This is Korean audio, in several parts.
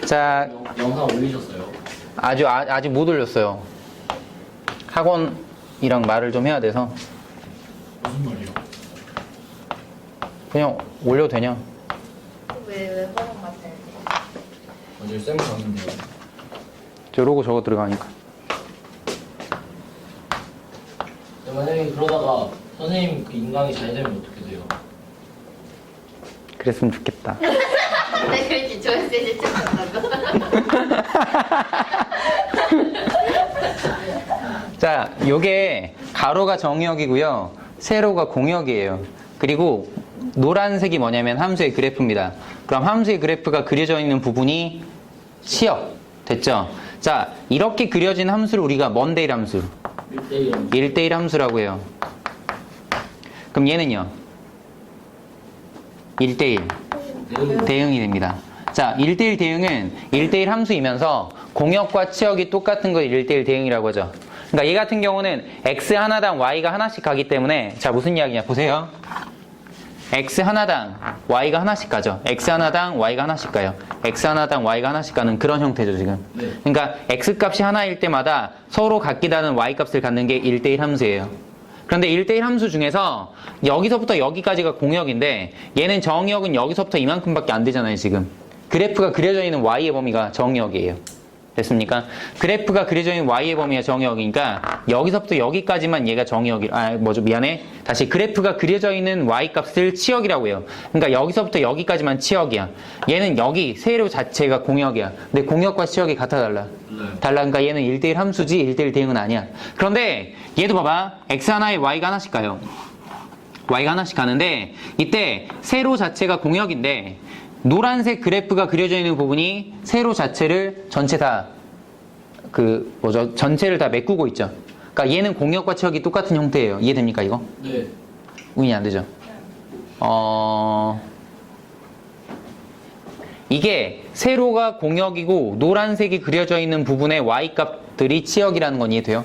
자, 영상 올리셨어요? 아직 못 올렸어요. 학원이랑 말을 좀 해야 돼서. 무슨 말이요? 그냥 올려도 되냐? 왜 허락 맡아야 돼? 어제 쌤 갔는데요. 저 로고 저거 들어가니까. 만약에 그러다가 선생님 그 인강이 잘 되면 어떻게 돼요? 그랬으면 좋겠다. 네, 그렇지. 조회수 찍었다고. 자, 요게 가로가 정의역이고요. 세로가 공역이에요. 그리고 노란색이 뭐냐면 함수의 그래프입니다. 그럼 함수의 그래프가 그려져 있는 부분이 치역. 됐죠? 자, 이렇게 그려진 함수를 우리가 먼데일 함수. 1대1 1대1 함수라고 해요. 그럼 얘는요? 1대1 대응이 됩니다. 자, 1대1 대응은 1대1 함수이면서 공역과 치역이 똑같은 걸 1대1 대응이라고 하죠. 그러니까 얘 같은 경우는 x 하나당 y가 하나씩 가기 때문에, 자, 무슨 이야기냐 보세요. x 하나당 y가 하나씩 가죠. x 하나당 y가 하나씩 가요. x 하나당 y가 하나씩 가는 그런 형태죠, 지금. 네. 그러니까 x 값이 하나일 때마다 서로 같게 다는 y 값을 갖는 게 1대1 함수예요. 그런데 1대1 함수 중에서 여기서부터 여기까지가 공역인데 얘는 정역은 여기서부터 이만큼밖에 안 되잖아요, 지금. 그래프가 그려져 있는 y의 범위가 정역이에요. 됐습니까? 그래프가 그려져 있는 y의 범위가 정역이니까 여기서부터 여기까지만 얘가 정역이, 미안해. 다시 그래프가 그려져 있는 y 값을 치역이라고 해요. 그러니까 여기서부터 여기까지만 치역이야. 얘는 여기 세로 자체가 공역이야. 근데 공역과 치역이 같아 달라. 달라. 그러니까 얘는 1대1 함수지 1대1 대응은 아니야. 그런데 얘도 봐봐. x 하나에 y가 하나씩 가요. y가 하나씩 가는데 이때 세로 자체가 공역인데 노란색 그래프가 그려져 있는 부분이 세로 자체를 전체 다 전체를 다 메꾸고 있죠. 그러니까 얘는 공역과 치역이 똑같은 형태예요. 이해됩니까, 이거? 네. 운이 안 되죠? 이게 세로가 공역이고 노란색이 그려져 있는 부분의 y 값들이 치역이라는 건 이해돼요?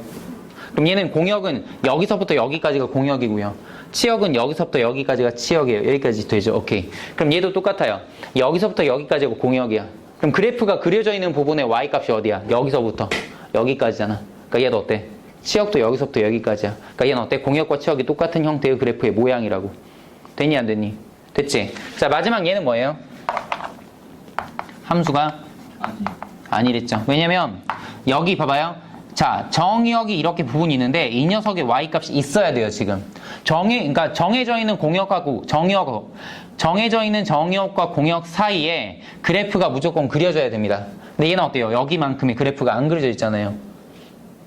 그럼 얘는 공역은 여기서부터 여기까지가 공역이고요. 치역은 여기서부터 여기까지가 치역이에요. 여기까지 되죠. 오케이. 그럼 얘도 똑같아요. 여기서부터 여기까지가 공역이야. 그럼 그래프가 그려져 있는 부분의 y 값이 어디야? 여기서부터 여기까지잖아. 그러니까 얘도 어때? 치역도 여기서부터 여기까지야. 그러니까 얘는 어때? 공역과 치역이 똑같은 형태의 그래프의 모양이라고. 됐니 안 됐니? 됐지? 자, 마지막 얘는 뭐예요? 함수가 아니랬죠. 왜냐면 여기 봐봐요. 자, 정역이 이렇게 부분이 있는데 이 녀석의 y값이 있어야 돼요, 지금. 그러니까 정해져 있는 공역하고 정해져 있는 정역과 공역 사이에 그래프가 무조건 그려져야 됩니다. 근데 얘는 어때요? 여기만큼의 그래프가 안 그려져 있잖아요.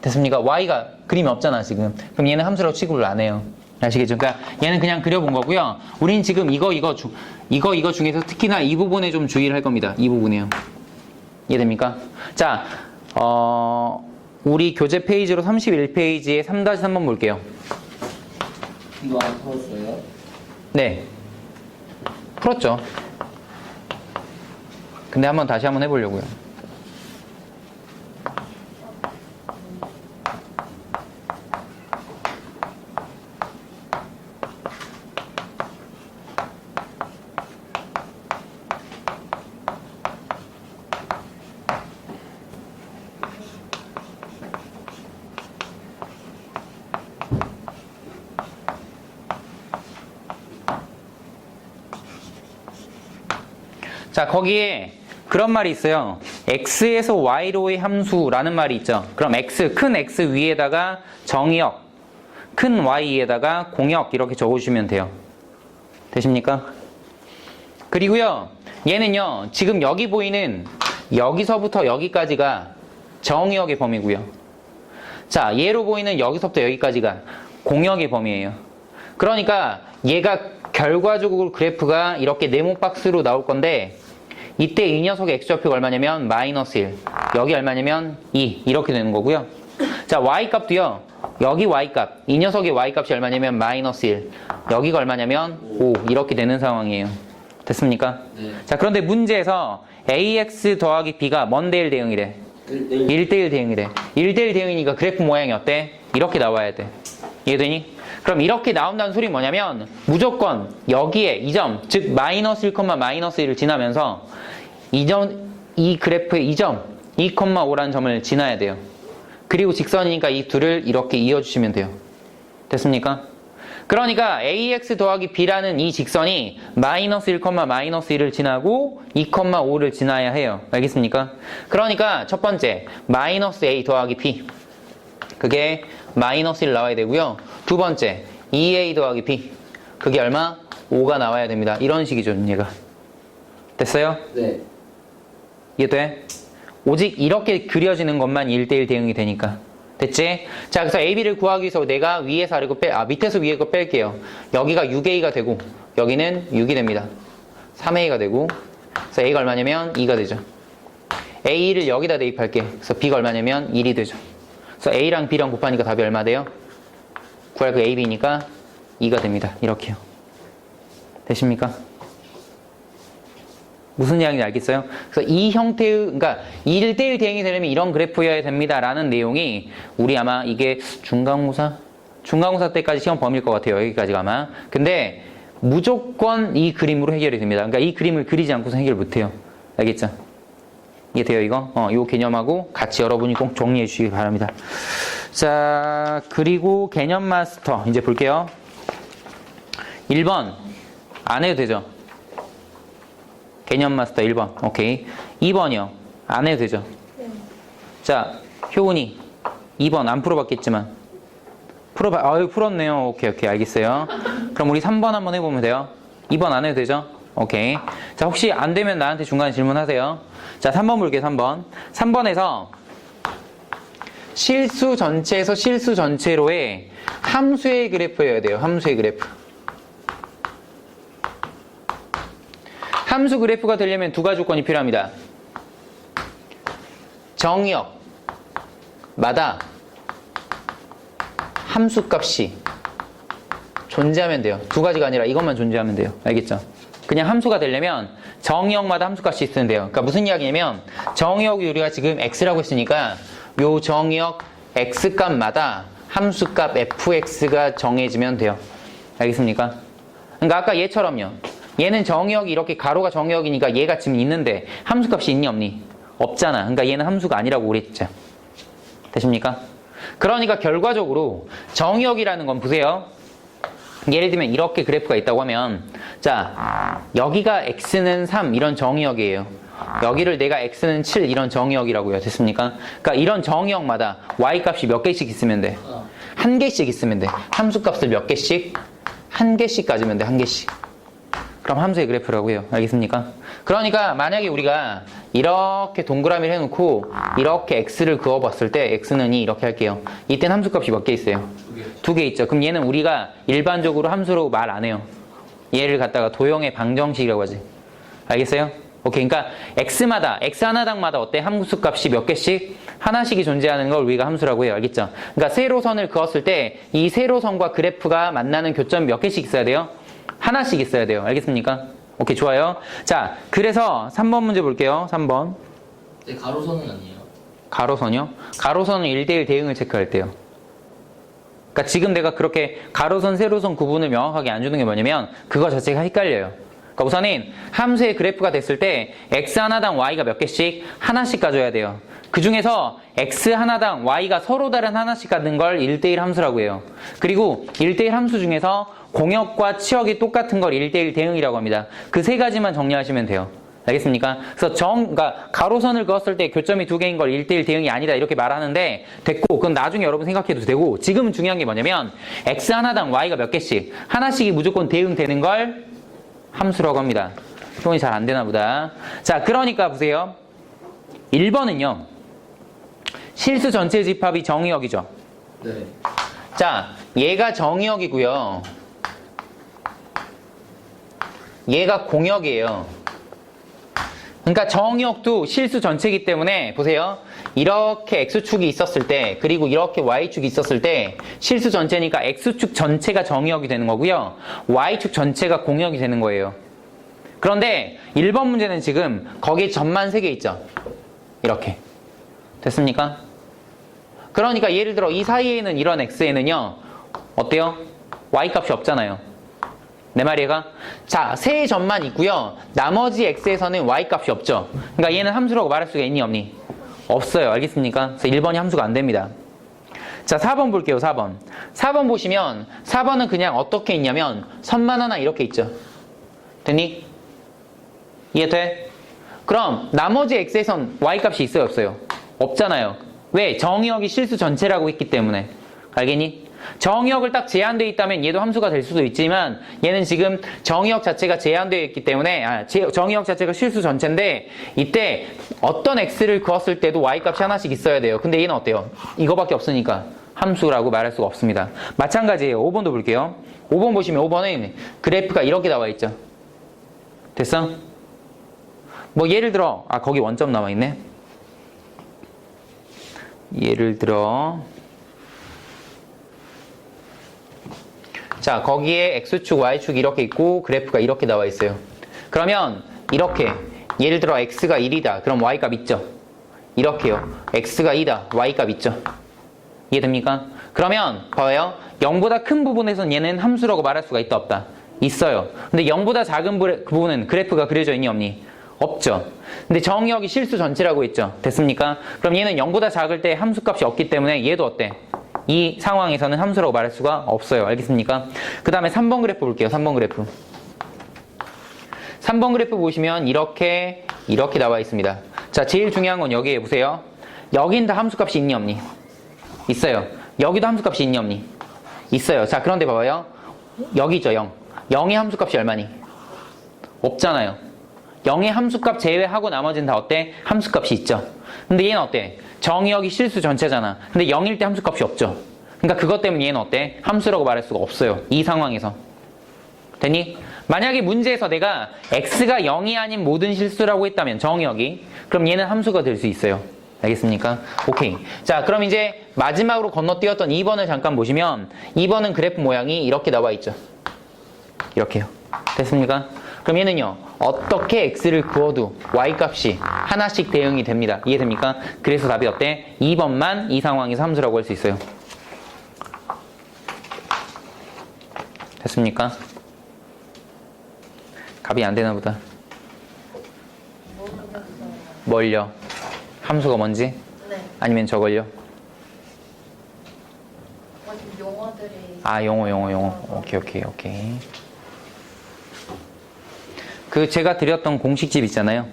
됐습니까? y가 그림이 없잖아, 지금. 그럼 얘는 함수라고 취급을 안 해요. 아시겠죠? 그러니까 얘는 그냥 그려본 거고요. 우린 지금 이거 중에서 특히나 이 부분에 좀 주의를 할 겁니다. 이 부분이에요. 이해됩니까? 자, 우리 교재 페이지로 31페이지에 3-3번 볼게요. 이거 안 풀었어요? 네. 풀었죠. 근데 다시 한번 해보려고요. 자, 거기에 그런 말이 있어요. x에서 y로의 함수라는 말이 있죠. 그럼 큰 x 위에다가 정의역, 큰 y에다가 공역 이렇게 적어주시면 돼요. 되십니까? 그리고요, 얘는요, 지금 여기 보이는 여기서부터 여기까지가 정의역의 범위고요. 자, 얘로 보이는 여기서부터 여기까지가 공역의 범위예요. 그러니까 얘가 결과적으로 그래프가 이렇게 네모 박스로 나올 건데 이때 이 녀석의 x좌표가 얼마냐면 마이너스 1, 여기 얼마냐면 2 이렇게 되는 거고요. 자, y값도요. 여기 y값, 이 녀석의 y값이 얼마냐면 마이너스 1, 여기가 얼마냐면 5 이렇게 되는 상황이에요. 됐습니까? 네. 자, 그런데 문제에서 ax 더하기 b가 뭔데 1대 0이래? 1대1 대응이래. 1대1 대응이니까 그래프 모양이 어때? 이렇게 나와야 돼. 이해되니? 그럼 이렇게 나온다는 소리 뭐냐면 무조건 여기에 이 점, 즉 마이너스 1, 마이너스 1을 지나면서 이 점, 이 그래프의 이 점, 2,5라는 점을 지나야 돼요. 그리고 직선이니까 이 둘을 이렇게 이어주시면 돼요. 됐습니까? 그러니까 ax 더하기 b라는 이 직선이 마이너스 1, 마이너스 1을 지나고 2,5를 지나야 해요. 알겠습니까? 그러니까 첫 번째 마이너스 a 더하기 b, 그게 마이너스 1 나와야 되고요. 두 번째 2a 더하기 b, 그게 얼마? 5가 나와야 됩니다. 이런 식이죠, 얘가. 됐어요? 네. 이해돼? 오직 이렇게 그려지는 것만 1대1 대응이 되니까. 됐지? 자, 그래서 AB를 구하기 위해서 내가 위에서 아래로 밑에서 위에 거 뺄게요. 여기가 6A가 되고, 여기는 6이 됩니다. 3A가 되고, 그래서 A가 얼마냐면 2가 되죠. A를 여기다 대입할게. 그래서 B가 얼마냐면 1이 되죠. 그래서 A랑 B랑 곱하니까 답이 얼마 돼요? 구할 그 A, B니까 2가 됩니다. 이렇게요. 되십니까? 무슨 이야기인지 알겠어요? 그래서 이 형태의, 그러니까 1대1 대응이 되려면 이런 그래프여야 됩니다. 라는 내용이 우리 아마 이게 중간고사 때까지 시험 범위일 것 같아요. 여기까지가 아마. 근데 무조건 이 그림으로 해결이 됩니다. 그러니까 이 그림을 그리지 않고서 해결 못 해요. 알겠죠? 이해돼요, 이거? 요 개념하고 같이 여러분이 꼭 정리해 주시기 바랍니다. 자, 그리고 개념 마스터 이제 볼게요. 1번 안 해도 되죠? 개념 마스터 1번. 오케이. 2번이요. 안 해도 되죠? 네. 자, 효은이 2번 안 풀어봤겠지만 아유, 풀었네요. 오케이, 알겠어요. 그럼 우리 3번 한번 해보면 돼요. 2번 안 해도 되죠? 오케이. 자, 혹시 안 되면 나한테 중간에 질문하세요. 자, 3번 볼게요. 3번. 3번에서 실수 전체에서 실수 전체로의 함수의 그래프여야 돼요. 함수의 그래프. 함수 그래프가 되려면 두 가지 조건이 필요합니다. 정의역마다 함수값이 존재하면 돼요. 두 가지가 아니라 이것만 존재하면 돼요. 알겠죠? 그냥 함수가 되려면 정의역마다 함수값이 있으면 돼요. 그러니까 무슨 이야기냐면 정의역이 우리가 지금 x라고 했으니까 요 정의역 x값마다 함수값 fx가 정해지면 돼요. 알겠습니까? 그러니까 아까 얘처럼요. 얘는 정의역이 이렇게 가로가 정의역이니까 얘가 지금 있는데 함수값이 있니 없니? 없잖아. 그러니까 얘는 함수가 아니라고 그랬죠. 되십니까? 그러니까 결과적으로 정의역이라는 건 보세요. 예를 들면 이렇게 그래프가 있다고 하면 자, 여기가 x는 3 이런 정의역이에요. 여기를 내가 x는 7 이런 정의역이라고요. 됐습니까? 그러니까 이런 정의역마다 y값이 몇 개씩 있으면 돼? 한 개씩 있으면 돼. 함수값을 몇 개씩? 한 개씩 가지면 돼. 한 개씩. 그럼 함수의 그래프라고 해요. 알겠습니까? 그러니까 만약에 우리가 이렇게 동그라미를 해놓고 이렇게 x를 그어봤을 때 x는 2 이렇게 할게요. 이땐 함수값이 몇 개 있어요? 두 개 있죠. 그럼 얘는 우리가 일반적으로 함수로 말 안 해요. 얘를 갖다가 도형의 방정식이라고 하지. 알겠어요? 오케이. 그러니까 x마다 x 하나당마다 어때? 함수값이 몇 개씩? 하나씩이 존재하는 걸 우리가 함수라고 해요. 알겠죠? 그러니까 세로선을 그었을 때 이 세로선과 그래프가 만나는 교점이 몇 개씩 있어야 돼요? 하나씩 있어야 돼요. 알겠습니까? 오케이, 좋아요. 자, 그래서 3번 문제 볼게요. 3번. 네, 가로선은 아니에요. 가로선이요? 가로선은 1대1 대응을 체크할 때요. 그러니까 지금 내가 그렇게 가로선, 세로선 구분을 명확하게 안 주는 게 뭐냐면 그거 자체가 헷갈려요. 그러니까 우선은 함수의 그래프가 됐을 때 x 하나당 y가 몇 개씩? 하나씩 가져야 돼요. 그 중에서 x 하나당 y가 서로 다른 하나씩 갖는 걸 1대1 함수라고 해요. 그리고 1대1 함수 중에서 공역과 치역이 똑같은 걸 1대1 대응이라고 합니다. 그 세 가지만 정리하시면 돼요. 알겠습니까? 그래서 그러니까 가로선을 그었을 때 교점이 두 개인 걸 1대1 대응이 아니다 이렇게 말하는데 됐고, 그건 나중에 여러분 생각해도 되고, 지금은 중요한 게 뭐냐면 x 하나당 y가 몇 개씩 하나씩이 무조건 대응되는 걸 함수라고 합니다. 표현이 잘 안 되나 보다. 자, 그러니까 보세요. 1번은요. 실수 전체 집합이 정의역이죠. 네. 자, 얘가 정의역이고요. 얘가 공역이에요. 그러니까 정의역도 실수 전체이기 때문에 보세요. 이렇게 x축이 있었을 때 그리고 이렇게 y축이 있었을 때 실수 전체니까 x축 전체가 정의역이 되는 거고요. y축 전체가 공역이 되는 거예요. 그런데 1번 문제는 지금 거기에 점만 3개 있죠. 이렇게. 됐습니까? 그러니까 예를 들어 이 사이에는 이런 x에는요. 어때요? y값이 없잖아요. 내 말이가? 자, 세 점만 있고요. 나머지 x에서는 y 값이 없죠. 그러니까 얘는 함수라고 말할 수가 있니 없니? 없어요. 알겠습니까? 그래서 1번이 함수가 안 됩니다. 자, 4번 볼게요. 4번. 4번 보시면 4번은 그냥 어떻게 있냐면 선만 하나 이렇게 있죠. 됐니? 이해돼? 그럼 나머지 x에선 y 값이 있어요 없어요? 없잖아요. 왜? 정의역이 실수 전체라고 했기 때문에. 알겠니? 정의역을 딱 제한되어 있다면 얘도 함수가 될 수도 있지만 얘는 지금 정의역 자체가 제한되어 있기 때문에 정의역 자체가 실수 전체인데 이때 어떤 x를 그었을 때도 y 값이 하나씩 있어야 돼요. 근데 얘는 어때요? 이거밖에 없으니까 함수라고 말할 수가 없습니다. 마찬가지예요. 5번도 볼게요. 5번 보시면 5번은 그래프가 이렇게 나와 있죠. 됐어? 뭐 예를 들어 거기 원점 나와 있네. 예를 들어 자, 거기에 x축, y축 이렇게 있고 그래프가 이렇게 나와 있어요. 그러면 이렇게 예를 들어 x가 1이다. 그럼 y값 있죠? 이렇게요. x가 2다. y값 있죠? 이해됩니까? 그러면 봐요. 0보다 큰 부분에선 얘는 함수라고 말할 수가 있다 없다? 있어요. 근데 0보다 작은 그 부분은 그래프가 그려져 있니 없니? 없죠. 근데 정의역이 실수 전체라고 했죠. 됐습니까? 그럼 얘는 0보다 작을 때 함수값이 없기 때문에 얘도 어때? 이 상황에서는 함수라고 말할 수가 없어요. 알겠습니까? 그 다음에 3번 그래프 볼게요. 3번 그래프. 3번 그래프 보시면 이렇게 나와 있습니다. 자, 제일 중요한 건 여기에 보세요. 여긴 다 함수값이 있니 없니? 있어요. 여기도 함수값이 있니 없니? 있어요. 자, 그런데 봐봐요. 여기 있죠, 0. 0의 함수값이 얼마니? 없잖아요. 0의 함수값 제외하고 나머지는 다 어때? 함수값이 있죠. 근데 얘는 어때? 정의역이 실수 전체잖아. 근데 0일 때 함수값이 없죠. 그러니까 그것 때문에 얘는 어때? 함수라고 말할 수가 없어요. 이 상황에서. 됐니? 만약에 문제에서 내가 x가 0이 아닌 모든 실수라고 했다면 정의역이 그럼 얘는 함수가 될 수 있어요. 알겠습니까? 오케이. 자, 그럼 이제 마지막으로 건너뛰었던 2번을 잠깐 보시면 2번은 그래프 모양이 이렇게 나와 있죠. 이렇게요. 됐습니까? 그럼 얘는요. 어떻게 x를 그어도 y값이 하나씩 대응이 됩니다. 이해됩니까? 그래서 답이 어때? 2번만 이 상황에서 함수라고 할 수 있어요. 됐습니까? 답이 안 되나 보다. 뭘요? 함수가 뭔지? 네. 아니면 저걸요? 용어들이. 용어. 오케이. 그 제가 드렸던 공식집 있잖아요.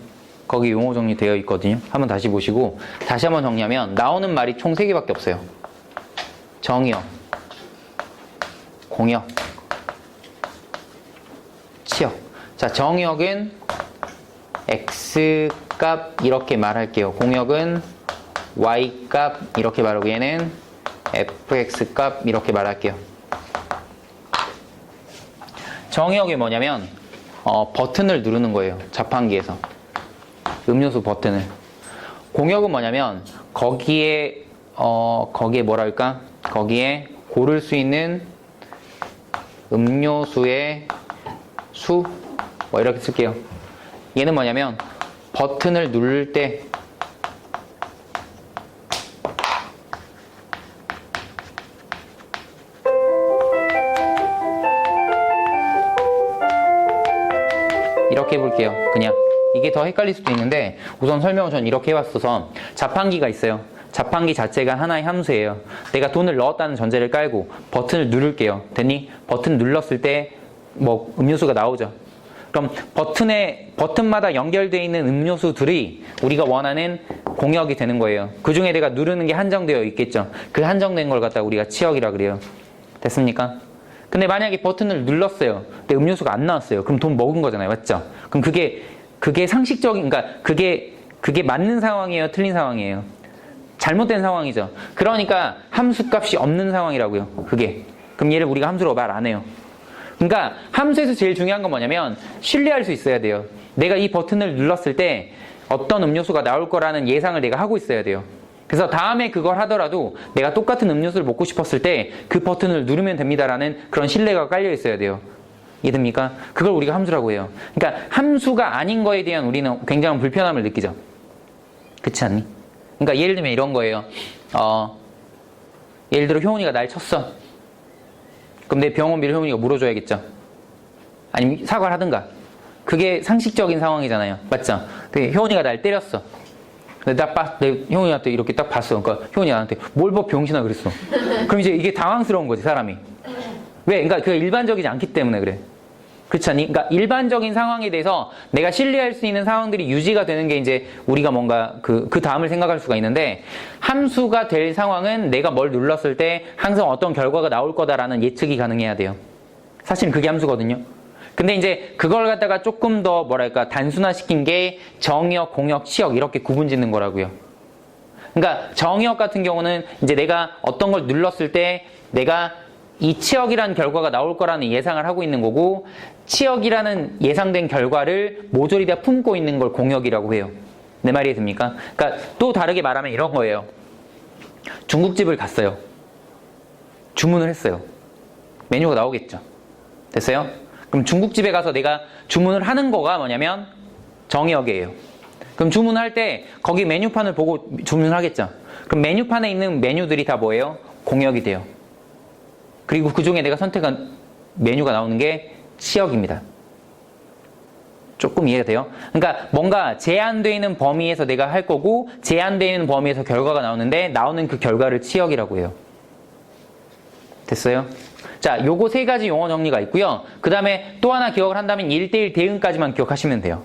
거기 용어 정리되어 있거든요. 한번 다시 보시고 다시 한번 정리하면 나오는 말이 총 3개밖에 없어요. 정의역, 공역, 치역. 자, 정의역은 x값 이렇게 말할게요. 공역은 y값 이렇게 말하고 얘는 fx값 이렇게 말할게요. 정의역이 뭐냐면 버튼을 누르는 거예요. 자판기에서. 음료수 버튼을. 공역은 뭐냐면 거기에 뭐랄까? 거기에 고를 수 있는 음료수의 수? 뭐 이렇게 쓸게요. 얘는 뭐냐면 버튼을 누를 때 이렇게 해볼게요. 그냥 이게 더 헷갈릴 수도 있는데 우선 설명을 전 이렇게 해왔어서 자판기가 있어요. 자판기 자체가 하나의 함수예요. 내가 돈을 넣었다는 전제를 깔고 버튼을 누를게요. 됐니? 버튼 눌렀을 때 뭐 음료수가 나오죠. 그럼 버튼마다 연결되어 있는 음료수들이 우리가 원하는 공역이 되는 거예요. 그 중에 내가 누르는 게 한정되어 있겠죠. 그 한정된 걸 갖다가 우리가 치역이라 그래요. 됐습니까? 근데 만약에 버튼을 눌렀어요. 근데 음료수가 안 나왔어요. 그럼 돈 먹은 거잖아요. 맞죠? 그럼 그게 상식적인, 그러니까 그게 맞는 상황이에요? 틀린 상황이에요? 잘못된 상황이죠. 그러니까 함수값이 없는 상황이라고요. 그게. 그럼 얘를 우리가 함수로 말 안 해요. 그러니까 함수에서 제일 중요한 건 뭐냐면 신뢰할 수 있어야 돼요. 내가 이 버튼을 눌렀을 때 어떤 음료수가 나올 거라는 예상을 내가 하고 있어야 돼요. 그래서 다음에 그걸 하더라도 내가 똑같은 음료수를 먹고 싶었을 때 그 버튼을 누르면 됩니다라는 그런 신뢰가 깔려 있어야 돼요. 이해됩니까? 그걸 우리가 함수라고 해요. 그러니까 함수가 아닌 거에 대한 우리는 굉장한 불편함을 느끼죠. 그렇지 않니? 그러니까 예를 들면 이런 거예요. 예를 들어 효은이가 날 쳤어. 그럼 내 병원비를 효은이가 물어줘야겠죠. 아니면 사과를 하든가. 그게 상식적인 상황이잖아요. 맞죠? 근데 효원이가 날 때렸어. 근데 효원이한테 이렇게 딱 봤어. 그러니까 효원이가 나한테 뭘 봐 병신아 그랬어. 그럼 이제 이게 당황스러운 거지, 사람이. 왜? 그러니까 그게 일반적이지 않기 때문에 그래. 그렇지 않니? 그러니까 일반적인 상황에 대해서 내가 신뢰할 수 있는 상황들이 유지가 되는 게 이제 우리가 뭔가 그 다음을 생각할 수가 있는데, 함수가 될 상황은 내가 뭘 눌렀을 때 항상 어떤 결과가 나올 거다라는 예측이 가능해야 돼요. 사실은 그게 함수거든요. 근데 이제 그걸 갖다가 조금 더 뭐랄까 단순화시킨 게 정의역, 공역, 치역 이렇게 구분 짓는 거라고요. 그러니까 정의역 같은 경우는 이제 내가 어떤 걸 눌렀을 때 내가 이 치역이라는 결과가 나올 거라는 예상을 하고 있는 거고, 치역이라는 예상된 결과를 모조리 다 품고 있는 걸 공역이라고 해요. 내 말이 됩니까? 그러니까 또 다르게 말하면 이런 거예요. 중국집을 갔어요. 주문을 했어요. 메뉴가 나오겠죠. 됐어요? 그럼 중국집에 가서 내가 주문을 하는 거가 뭐냐면 정의역이에요. 그럼 주문할 때 거기 메뉴판을 보고 주문을 하겠죠. 그럼 메뉴판에 있는 메뉴들이 다 뭐예요? 공역이 돼요. 그리고 그 중에 내가 선택한 메뉴가 나오는 게 치역입니다. 조금 이해가 돼요? 그러니까 뭔가 제한되어 있는 범위에서 내가 할 거고, 제한되어 있는 범위에서 결과가 나오는데 나오는 그 결과를 치역이라고 해요. 됐어요? 자, 요거 세 가지 용어 정리가 있고요. 그 다음에 또 하나 기억을 한다면 1대1 대응까지만 기억하시면 돼요.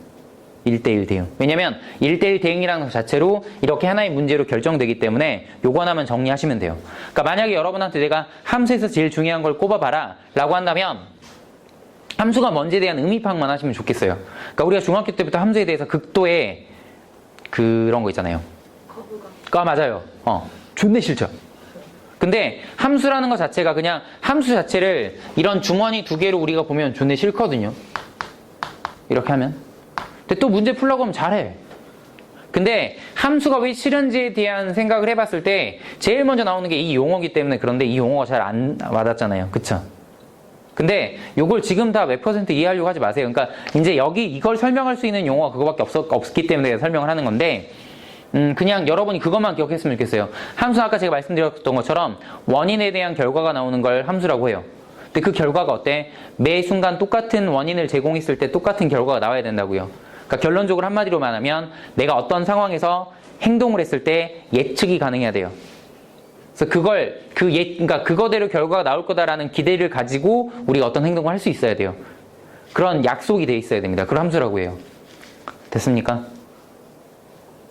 1대1 대응. 왜냐면 1대1 대응이라는 것 자체로 이렇게 하나의 문제로 결정되기 때문에 요거 하나만 정리하시면 돼요. 그러니까 만약에 여러분한테 내가 함수에서 제일 중요한 걸 꼽아봐라 라고 한다면 함수가 뭔지에 대한 의미 파악만 하시면 좋겠어요. 그러니까 우리가 중학교 때부터 함수에 대해서 극도의 그런 거 있잖아요. 맞아요. 존내 싫죠. 근데 함수라는 것 자체가 그냥 함수 자체를 이런 주머니 두 개로 우리가 보면 존내 싫거든요. 이렇게 하면. 근데 또 문제 풀려고 하면 잘해. 근데 함수가 왜 싫은지에 대한 생각을 해봤을 때 제일 먼저 나오는 게 이 용어기 때문에, 그런데 이 용어가 잘 안 와닿잖아요. 그쵸? 근데 요걸 지금 다 몇 % 이해하려고 하지 마세요. 그러니까 이제 여기 이걸 설명할 수 있는 용어가 그거밖에 없기 때문에 설명을 하는 건데, 그냥 여러분이 그것만 기억했으면 좋겠어요. 함수는 아까 제가 말씀드렸던 것처럼 원인에 대한 결과가 나오는 걸 함수라고 해요. 근데 그 결과가 어때? 매 순간 똑같은 원인을 제공했을 때 똑같은 결과가 나와야 된다고요. 그러니까 결론적으로 한마디로 말하면 내가 어떤 상황에서 행동을 했을 때 예측이 가능해야 돼요. 그래서 그러니까 그거대로 결과가 나올 거다라는 기대를 가지고 우리가 어떤 행동을 할 수 있어야 돼요. 그런 약속이 돼 있어야 됩니다. 그걸 함수라고 해요. 됐습니까?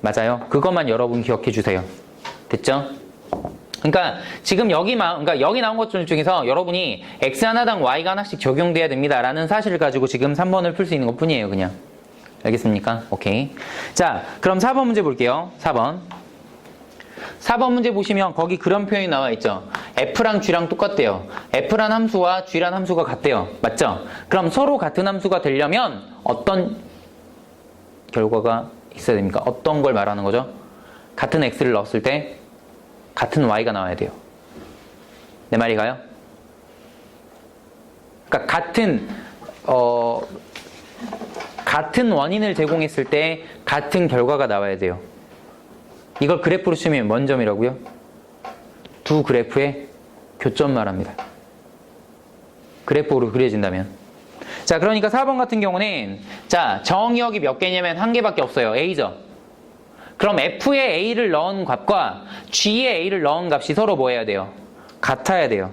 맞아요. 그것만 여러분 기억해 주세요. 됐죠? 그러니까 지금 여기 나온 것 중에서 여러분이 x 하나당 y가 하나씩 적용돼야 됩니다라는 사실을 가지고 지금 3번을 풀 수 있는 것 뿐이에요, 그냥. 알겠습니까? 오케이. 자, 그럼 4번 문제 볼게요. 4번 문제 보시면 거기 그런 표현이 나와 있죠. f랑 g랑 똑같대요. f란 함수와 g란 함수가 같대요. 맞죠? 그럼 서로 같은 함수가 되려면 어떤 결과가 있어야 됩니까? 어떤 걸 말하는 거죠? 같은 x를 넣었을 때 같은 y가 나와야 돼요. 내 말이 가요? 그러니까 같은 원인을 제공했을 때 같은 결과가 나와야 돼요. 이걸 그래프로 치면 뭔 점이라고요? 두 그래프의 교점 말합니다. 그래프로 그려진다면. 자, 그러니까 4번 같은 경우는 자, 정의역이 몇 개냐면 한 개밖에 없어요. A죠. 그럼 F에 A를 넣은 값과 G에 A를 넣은 값이 서로 뭐 해야 돼요? 같아야 돼요.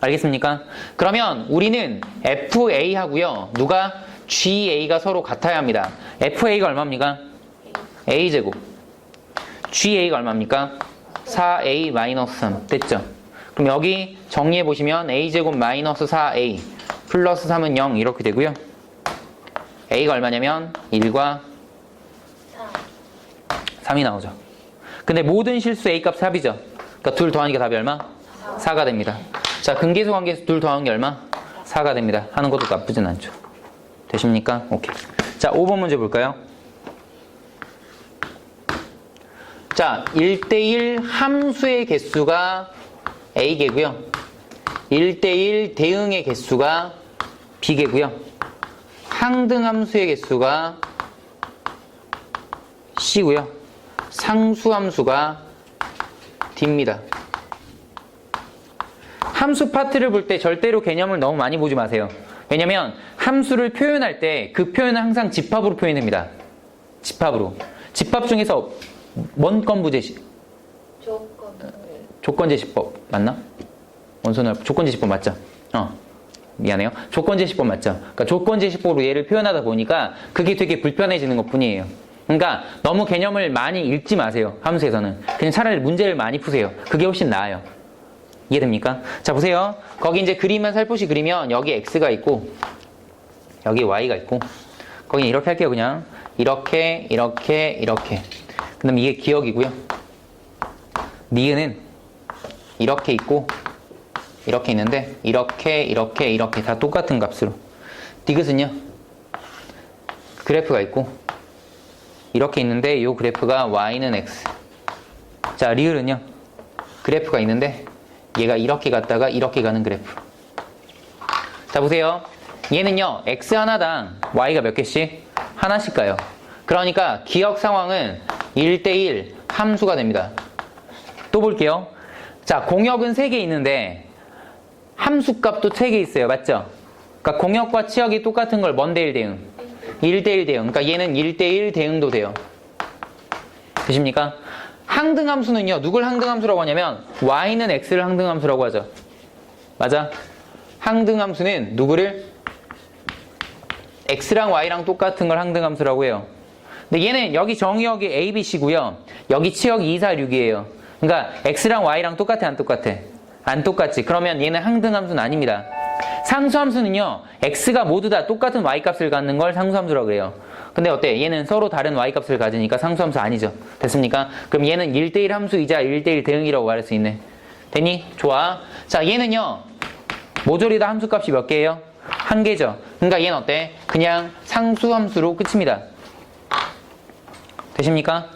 알겠습니까? 그러면 우리는 FA 하고요. 누가? GA가 서로 같아야 합니다. FA가 얼마입니까? A제곱. GA가 얼마입니까? 4A-3. 됐죠? 그럼 여기 정리해보시면 A제곱 마이너스 4A 플러스 3은 0 이렇게 되고요. A가 얼마냐면 1과 3이 나오죠. 근데 모든 실수 A값 4이죠. 그러니까 둘 더하니까 답이 얼마? 4가 됩니다. 자, 근계수 관계에서 둘 더하는 게 얼마? 4가 됩니다. 하는 것도 나쁘진 않죠. 되십니까? 오케이. 자, 5번 문제 볼까요? 자, 1대1 함수의 개수가 A개고요. 1대1 대응의 개수가 B개고요. 항등함수의 개수가 C고요. 상수함수가 D입니다. 함수 파트를 볼 때 절대로 개념을 너무 많이 보지 마세요. 왜냐면 함수를 표현할 때 그 표현은 항상 집합으로 표현됩니다. 집합으로. 집합 중에서 원건부제식, 조건. 조건제시법 맞나? 원소는 조건제시법 맞죠? 미안해요. 조건제시법 맞죠? 그러니까 조건제시법으로 얘를 표현하다 보니까 그게 되게 불편해지는 것 뿐이에요. 그러니까 너무 개념을 많이 읽지 마세요. 함수에서는. 그냥 차라리 문제를 많이 푸세요. 그게 훨씬 나아요. 이해됩니까? 자, 보세요. 거기 이제 그림만 살포시 그리면 여기 x가 있고 여기 y가 있고 거기 이렇게 할게요. 그냥 이렇게 그 다음에 이게 기억이고요. 니은은 이렇게 있고 이렇게 있는데 이렇게 다 똑같은 값으로. 디귿은요 그래프가 있고 이렇게 있는데 이 그래프가 y는 x. 자, 리을은요 그래프가 있는데 얘가 이렇게 갔다가 이렇게 가는 그래프. 자, 보세요. 얘는요 x 하나당 y가 몇 개씩? 하나씩 가요. 그러니까 기억 상황은 1대1 함수가 됩니다. 또 볼게요. 자, 공역은 3개 있는데 함수값도 3개 있어요. 맞죠? 그러니까 공역과 치역이 똑같은 걸 뭔 대1 대응? 1대1 대응. 그러니까 얘는 1대1 대응도 돼요. 되십니까? 항등함수는요. 누굴 항등함수라고 하냐면 y는 x를 항등함수라고 하죠. 맞아? 항등함수는 누구를? x랑 y랑 똑같은 걸 항등함수라고 해요. 근데 얘는 여기 정의역이 a, b, c고요. 여기 치역이 2, 4, 6이에요. 그러니까 x랑 y랑 똑같아, 안 똑같아? 안 똑같지. 그러면 얘는 항등함수는 아닙니다. 상수함수는요. x가 모두 다 똑같은 y값을 갖는 걸 상수함수라고 그래요. 근데 어때? 얘는 서로 다른 y값을 가지니까 상수함수 아니죠. 됐습니까? 그럼 얘는 1대1 함수이자 1대1 대응이라고 말할 수 있네. 됐니? 좋아. 자, 얘는요. 모조리 다 함수값이 몇 개예요? 한 개죠. 그러니까 얘는 어때? 그냥 상수함수로 끝입니다. 되십니까?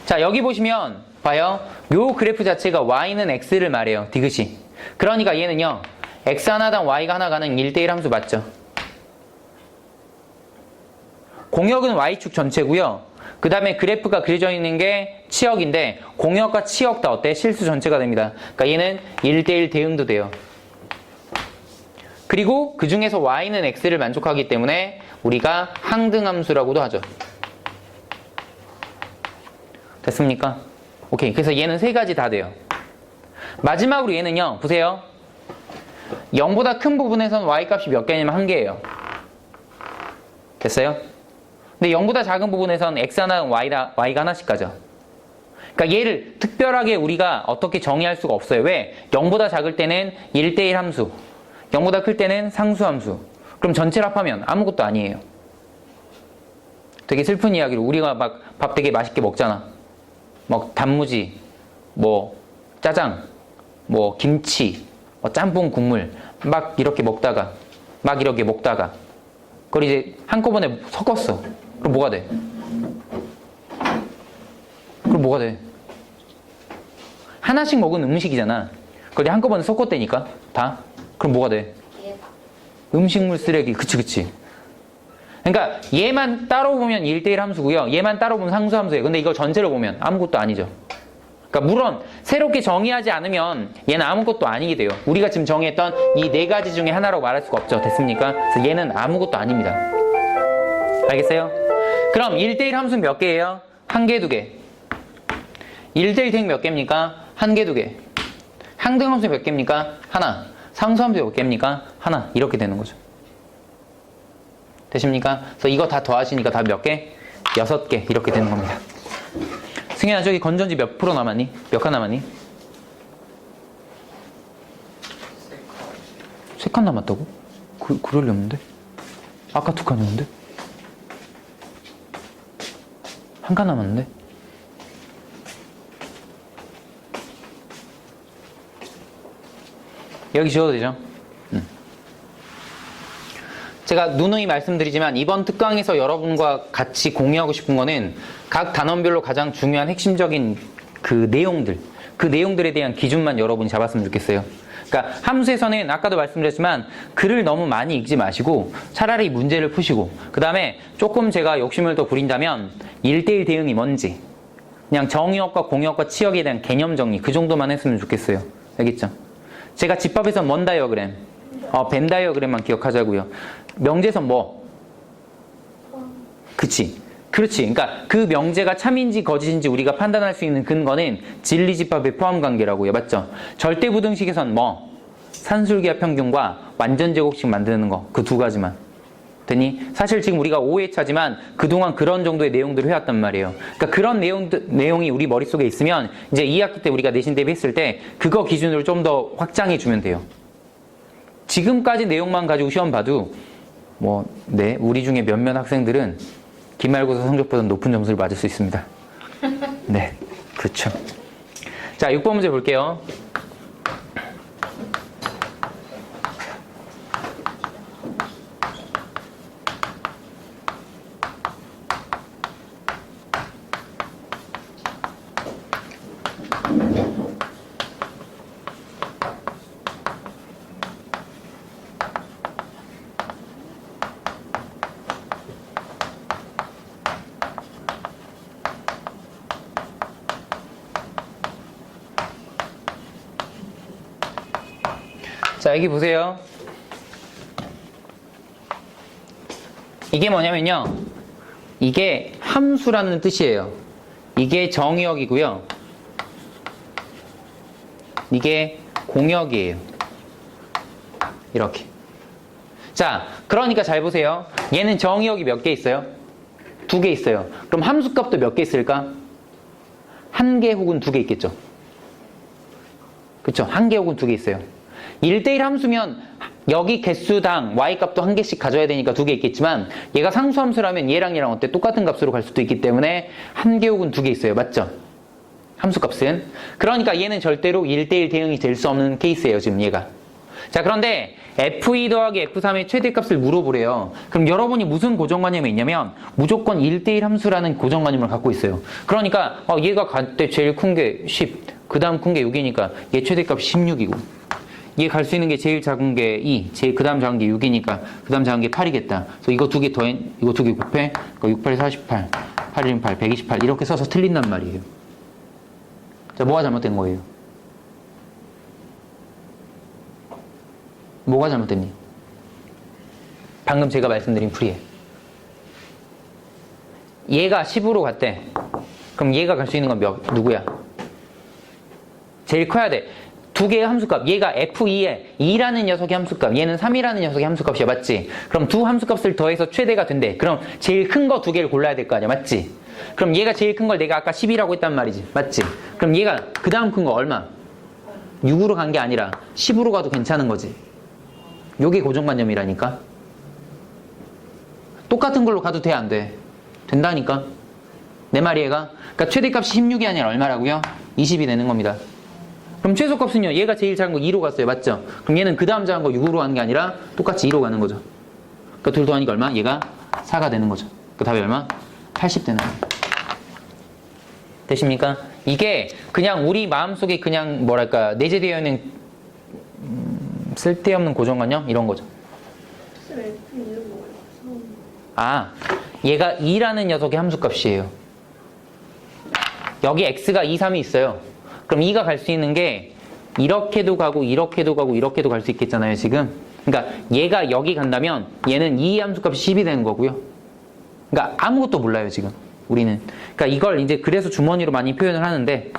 자, 여기 보시면 봐요. 요 그래프 자체가 y는 x를 말해요. 디귿이. 그러니까 얘는요. x 하나당 y가 하나 가는 1대1 함수 맞죠? 공역은 y축 전체고요. 그 다음에 그래프가 그려져 있는 게 치역인데 공역과 치역 다 어때? 실수 전체가 됩니다. 그러니까 얘는 1대1 대응도 돼요. 그리고 그 중에서 y는 x를 만족하기 때문에 우리가 항등함수라고도 하죠. 됐습니까? 오케이. 그래서 얘는 3가지 다 돼요. 마지막으로 얘는요. 보세요. 0보다 큰 부분에서는 y값이 몇 개냐면 1개예요. 됐어요? 근데 0보다 작은 부분에서는 x 하나는 y가 하나씩 가죠. 그러니까 얘를 특별하게 우리가 어떻게 정의할 수가 없어요. 왜? 0보다 작을 때는 1대1 함수, 0보다 클 때는 상수함수. 그럼 전체를 합하면 아무것도 아니에요. 되게 슬픈 이야기로 우리가 막 밥 되게 맛있게 먹잖아. 뭐 단무지, 뭐 짜장, 뭐 김치, 뭐 짬뽕 국물 막 이렇게 먹다가 그걸 이제 한꺼번에 섞었어. 그럼 뭐가 돼? 하나씩 먹은 음식이잖아. 그걸 한꺼번에 섞었다니까 다. 그럼 뭐가 돼? 음식물 쓰레기. 그치. 그러니까 얘만 따로 보면 1대1 함수고요. 얘만 따로 보면 상수함수예요. 근데 이거 전체로 보면 아무것도 아니죠. 그러니까 물론 새롭게 정의하지 않으면 얘는 아무것도 아니게 돼요. 우리가 지금 정의했던 이 4가지 중에 하나라고 말할 수가 없죠. 됐습니까? 그래서 얘는 아무것도 아닙니다. 알겠어요? 그럼 1대1 함수는 몇 개예요? 1개, 2개. 1대1 대응 몇 개입니까? 1개, 2개. 항등함수 몇 개입니까? 하나. 상수함수 몇 개입니까? 하나. 이렇게 되는 거죠. 되십니까? 그래서 이거 다 더하시니까 다 몇 개? 6개. 이렇게 되는 겁니다. 승현아, 저기 건전지 몇 프로 남았니? 몇 칸 남았니? 3칸 남았다고? 그럴 리 없는데? 아까 2칸이었는데? 1칸 남았는데? 여기 지워도 되죠? 제가 누누이 말씀드리지만 이번 특강에서 여러분과 같이 공유하고 싶은 거는 각 단원별로 가장 중요한 핵심적인 그 내용들에 대한 기준만 여러분이 잡았으면 좋겠어요. 그러니까 함수에서는 아까도 말씀드렸지만 글을 너무 많이 읽지 마시고 차라리 문제를 푸시고 그 다음에 조금 제가 욕심을 더 부린다면 1대1 대응이 뭔지 그냥 정의역과 공역과 치역에 대한 개념 정리 그 정도만 했으면 좋겠어요. 알겠죠? 제가 집합에서 뭔 다이어그램? 벤 다이어그램만 기억하자고요. 명제선 뭐? 그치. 그렇지. 그러니까 그 명제가 참인지 거짓인지 우리가 판단할 수 있는 근거는 진리집합의 포함관계라고요. 맞죠? 절대부등식에선 뭐? 산술기하 평균과 완전 제곱식 만드는 거. 그 두 가지만. 됐니? 사실 지금 우리가 5회차지만 그동안 그런 정도의 내용들을 해왔단 말이에요. 그러니까 그런 내용이 우리 머릿속에 있으면 이제 2학기 때 우리가 내신 대비 했을 때 그거 기준으로 좀 더 확장해 주면 돼요. 지금까지 내용만 가지고 시험 봐도 우리 중에 몇몇 학생들은 기말고사 성적보다 높은 점수를 맞을 수 있습니다. 네, 그렇죠. 자, 6번 문제 볼게요. 자, 여기 보세요. 이게 뭐냐면요. 이게 함수라는 뜻이에요. 이게 정의역이고요. 이게 공역이에요. 이렇게. 자, 그러니까 잘 보세요. 얘는 정의역이 몇 개 있어요? 2개 있어요. 그럼 함수값도 몇 개 있을까? 1개 혹은 2개 있겠죠. 그쵸? 1개 혹은 2개 있어요. 1대1 함수면 여기 개수당 y값도 1개씩 가져야 되니까 2개 있겠지만 얘가 상수함수라면 얘랑 어때? 똑같은 값으로 갈 수도 있기 때문에 1개 혹은 2개 있어요. 맞죠? 함수값은. 그러니까 얘는 절대로 1대1 대응이 될 수 없는 케이스예요. 지금 얘가. 자, 그런데 f2 더하기 f3의 최대값을 물어보래요. 그럼 여러분이 무슨 고정관념이 있냐면 무조건 1대1 함수라는 고정관념을 갖고 있어요. 그러니까 얘가 갈 때 제일 큰 게 10, 그 다음 큰 게 6이니까 얘 최대값이 16이고 얘 갈 수 있는 게 제일 작은 게 2, 그 다음 작은 게 6이니까 그 다음 작은 게 8이겠다. 그래서 이거 2개 이거 2개 곱해. 6, 8, 48, 8, 1, 8, 128 이렇게 써서 틀린단 말이에요. 자, 뭐가 잘못된 거예요? 뭐가 잘못됐니? 방금 제가 말씀드린 풀이에. 얘가 10으로 갔대. 그럼 얘가 갈 수 있는 건 누구야? 제일 커야 돼. 2개의 함수값. 얘가 f2에 2라는 녀석의 함수값. 얘는 3이라는 녀석의 함수값이야. 맞지? 그럼 두 함수값을 더해서 최대가 된대. 그럼 제일 큰 거 2개를 골라야 될 거 아니야. 맞지? 그럼 얘가 제일 큰 걸 내가 아까 10이라고 했단 말이지. 맞지? 그럼 얘가 그 다음 큰 거 얼마? 6으로 간 게 아니라 10으로 가도 괜찮은 거지. 요게 고정관념이라니까. 똑같은 걸로 가도 돼, 안 돼? 된다니까. 내 말이 얘가. 그러니까 최대값이 16이 아니라 얼마라고요? 20이 되는 겁니다. 그럼 최소값은요, 얘가 제일 작은 거 2로 갔어요. 맞죠? 그럼 얘는 그 다음 작은 거 6으로 가는 게 아니라 똑같이 2로 가는 거죠. 그러니까 둘 더하니까 얼마? 얘가 4가 되는 거죠. 그 답이 얼마? 80 되는 거예요. 되십니까? 이게 그냥 우리 마음속에 그냥 뭐랄까 내재되어 있는 쓸데없는 고정관념? 이런 거죠. 아, 얘가 2라는 녀석의 함수값이에요. 여기 x가 2, 3이 있어요. 그럼 2가 갈 수 있는 게 이렇게도 가고 이렇게도 가고 이렇게도 갈 수 있겠잖아요, 지금. 그러니까 얘가 여기 간다면 얘는 2의 함수값이 10이 되는 거고요. 그러니까 아무것도 몰라요, 지금. 우리는. 그러니까 이걸 이제 그래서 주머니로 많이 표현을 하는데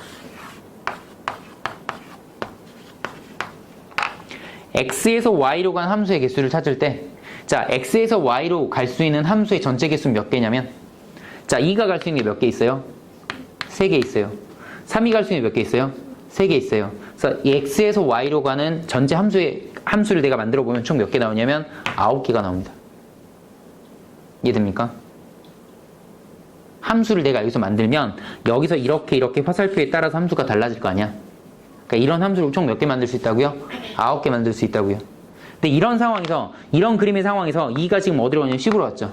x에서 y로 간 함수의 개수를 찾을 때 자, x에서 y로 갈 수 있는 함수의 전체 개수는 몇 개냐면 자, 2가 갈 수 있는 게 몇 개 있어요? 3개 있어요. 3이 갈 수 있는 게 몇 개 있어요? 3개 있어요. 그래서 이 x에서 y로 가는 전체 함수를 내가 만들어 보면 총 몇 개 나오냐면 9개가 나옵니다. 이해됩니까? 함수를 내가 여기서 만들면 여기서 이렇게 화살표에 따라서 함수가 달라질 거 아니야. 그러니까 이런 함수를 총 몇 개 만들 수 있다고요? 9개 만들 수 있다고요. 근데 이런 상황에서, 이런 그림의 상황에서 2가 지금 어디로 왔냐면 10으로 왔죠.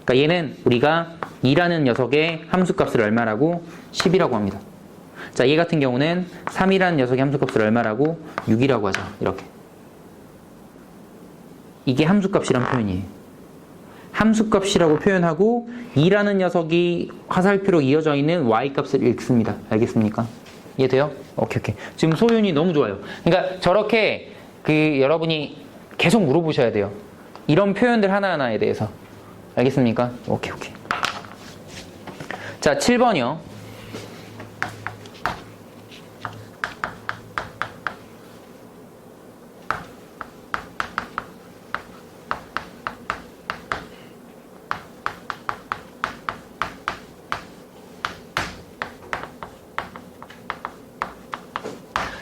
그러니까 얘는 우리가 2라는 녀석의 함수값을 얼마라고? 10이라고 합니다. 자, 얘 같은 경우는 3이라는 녀석의 함수값을 얼마라고? 6이라고 하죠. 이렇게. 이게 함수값이란 표현이에요. 함수값이라고 표현하고 2라는 녀석이 화살표로 이어져 있는 y값을 읽습니다. 알겠습니까? 이해돼요? 오케이. 지금 소윤이 너무 좋아요. 그러니까 저렇게 여러분이 계속 물어보셔야 돼요. 이런 표현들 하나하나에 대해서. 알겠습니까? 오케이. 자, 7번이요.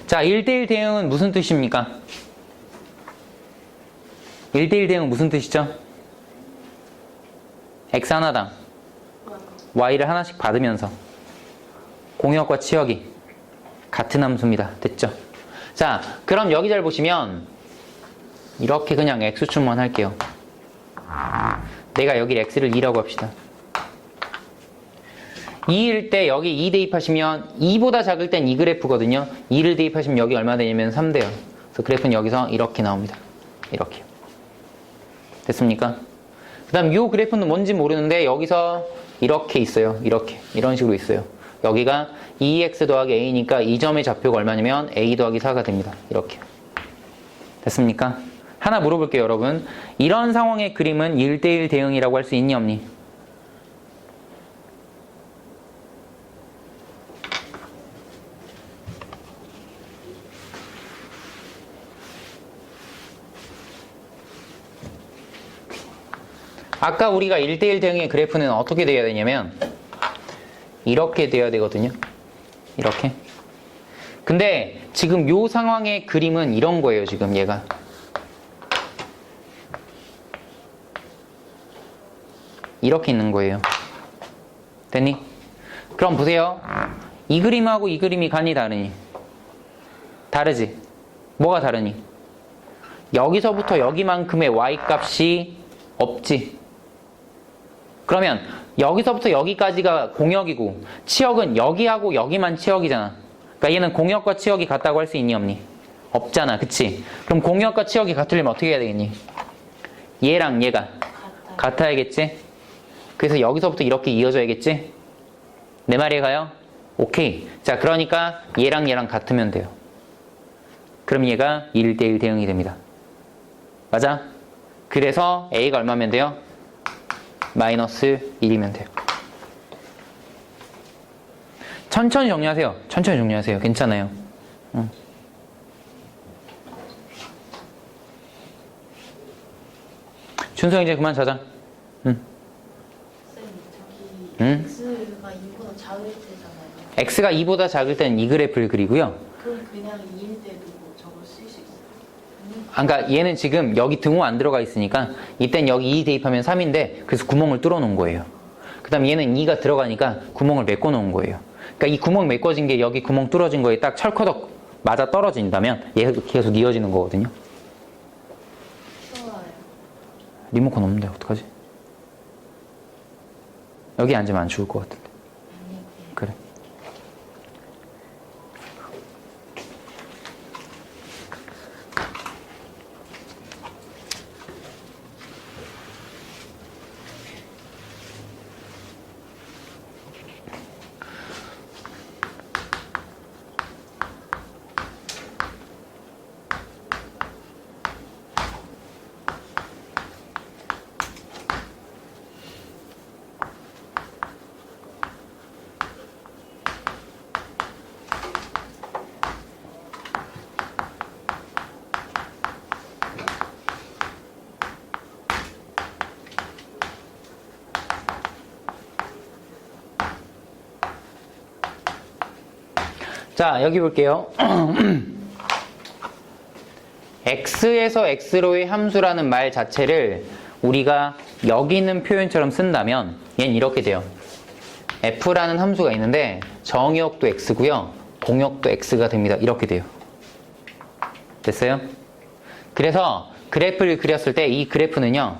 자, 1대1 대응은 무슨 뜻입니까? 1대1 대응은 무슨 뜻이죠? x 하나당 y를 하나씩 받으면서 공역과 치역이 같은 함수입니다. 됐죠? 자, 그럼 여기 잘 보시면 이렇게 그냥 x축만 할게요. 내가 여기 x를 2라고 합시다. 2일 때 여기 2 대입하시면 2보다 작을 땐 이 그래프거든요. 2를 대입하시면 여기 얼마 되냐면 3 돼요. 그래서 그래프는 여기서 이렇게 나옵니다. 이렇게. 됐습니까? 그 다음 이 그래프는 뭔지 모르는데 여기서 이렇게 있어요. 이렇게. 이런 식으로 있어요. 여기가 2x 더하기 a니까 이 점의 좌표가 얼마냐면 a 더하기 4가 됩니다. 이렇게. 됐습니까? 하나 물어볼게요, 여러분. 이런 상황의 그림은 1대1 대응이라고 할 수 있니, 없니? 아까 우리가 1대1 대응의 그래프는 어떻게 돼야 되냐면 이렇게 돼야 되거든요. 이렇게. 근데 지금 이 상황의 그림은 이런 거예요. 지금 얘가. 이렇게 있는 거예요. 됐니? 그럼 보세요. 이 그림하고 이 그림이 간이 다르니? 다르지? 뭐가 다르니? 여기서부터 여기만큼의 y 값이 없지. 그러면 여기서부터 여기까지가 공역이고 치역은 여기하고 여기만 치역이잖아. 그러니까 얘는 공역과 치역이 같다고 할 수 있니 없니? 없잖아. 그치? 그럼 공역과 치역이 같으려면 어떻게 해야 되겠니? 얘랑 얘가 같아야겠지? 그래서 여기서부터 이렇게 이어져야겠지? 내 말이 가요? 오케이. 자, 그러니까 얘랑 얘랑 같으면 돼요. 그럼 얘가 1대1 대응이 됩니다. 맞아? 그래서 A가 얼마면 돼요? 마이너스 1이면 돼요. 천천히 정리하세요. 천천히 정리하세요. 괜찮아요. 준성 이제 그만 자자. 쌤, 저기 x가 2보다 작을 때잖아요. x가 2보다 작을 때는 이 그래프를 그리고요. 그럼 그냥 2일 때도 저걸 쓸 수 있어요? 그러니까 얘는 지금 여기 등호 안 들어가 있으니까 이땐 여기 2 대입하면 3인데 그래서 구멍을 뚫어 놓은 거예요. 그 다음 얘는 2가 들어가니까 구멍을 메꿔 놓은 거예요. 그러니까 이 구멍 메꿔진 게 여기 구멍 뚫어진 거에 딱 철커덕 맞아 떨어진다면 얘 계속 이어지는 거거든요. 좋아요. 리모컨 없는데 어떡하지? 여기 앉으면 안 죽을 것 같은데. 그래. 자, 여기 볼게요. x에서 x로의 함수라는 말 자체를 우리가 여기 있는 표현처럼 쓴다면 얘는 이렇게 돼요. f라는 함수가 있는데 정역도 x고요. 공역도 x가 됩니다. 이렇게 돼요. 됐어요? 그래서 그래프를 그렸을 때 이 그래프는요.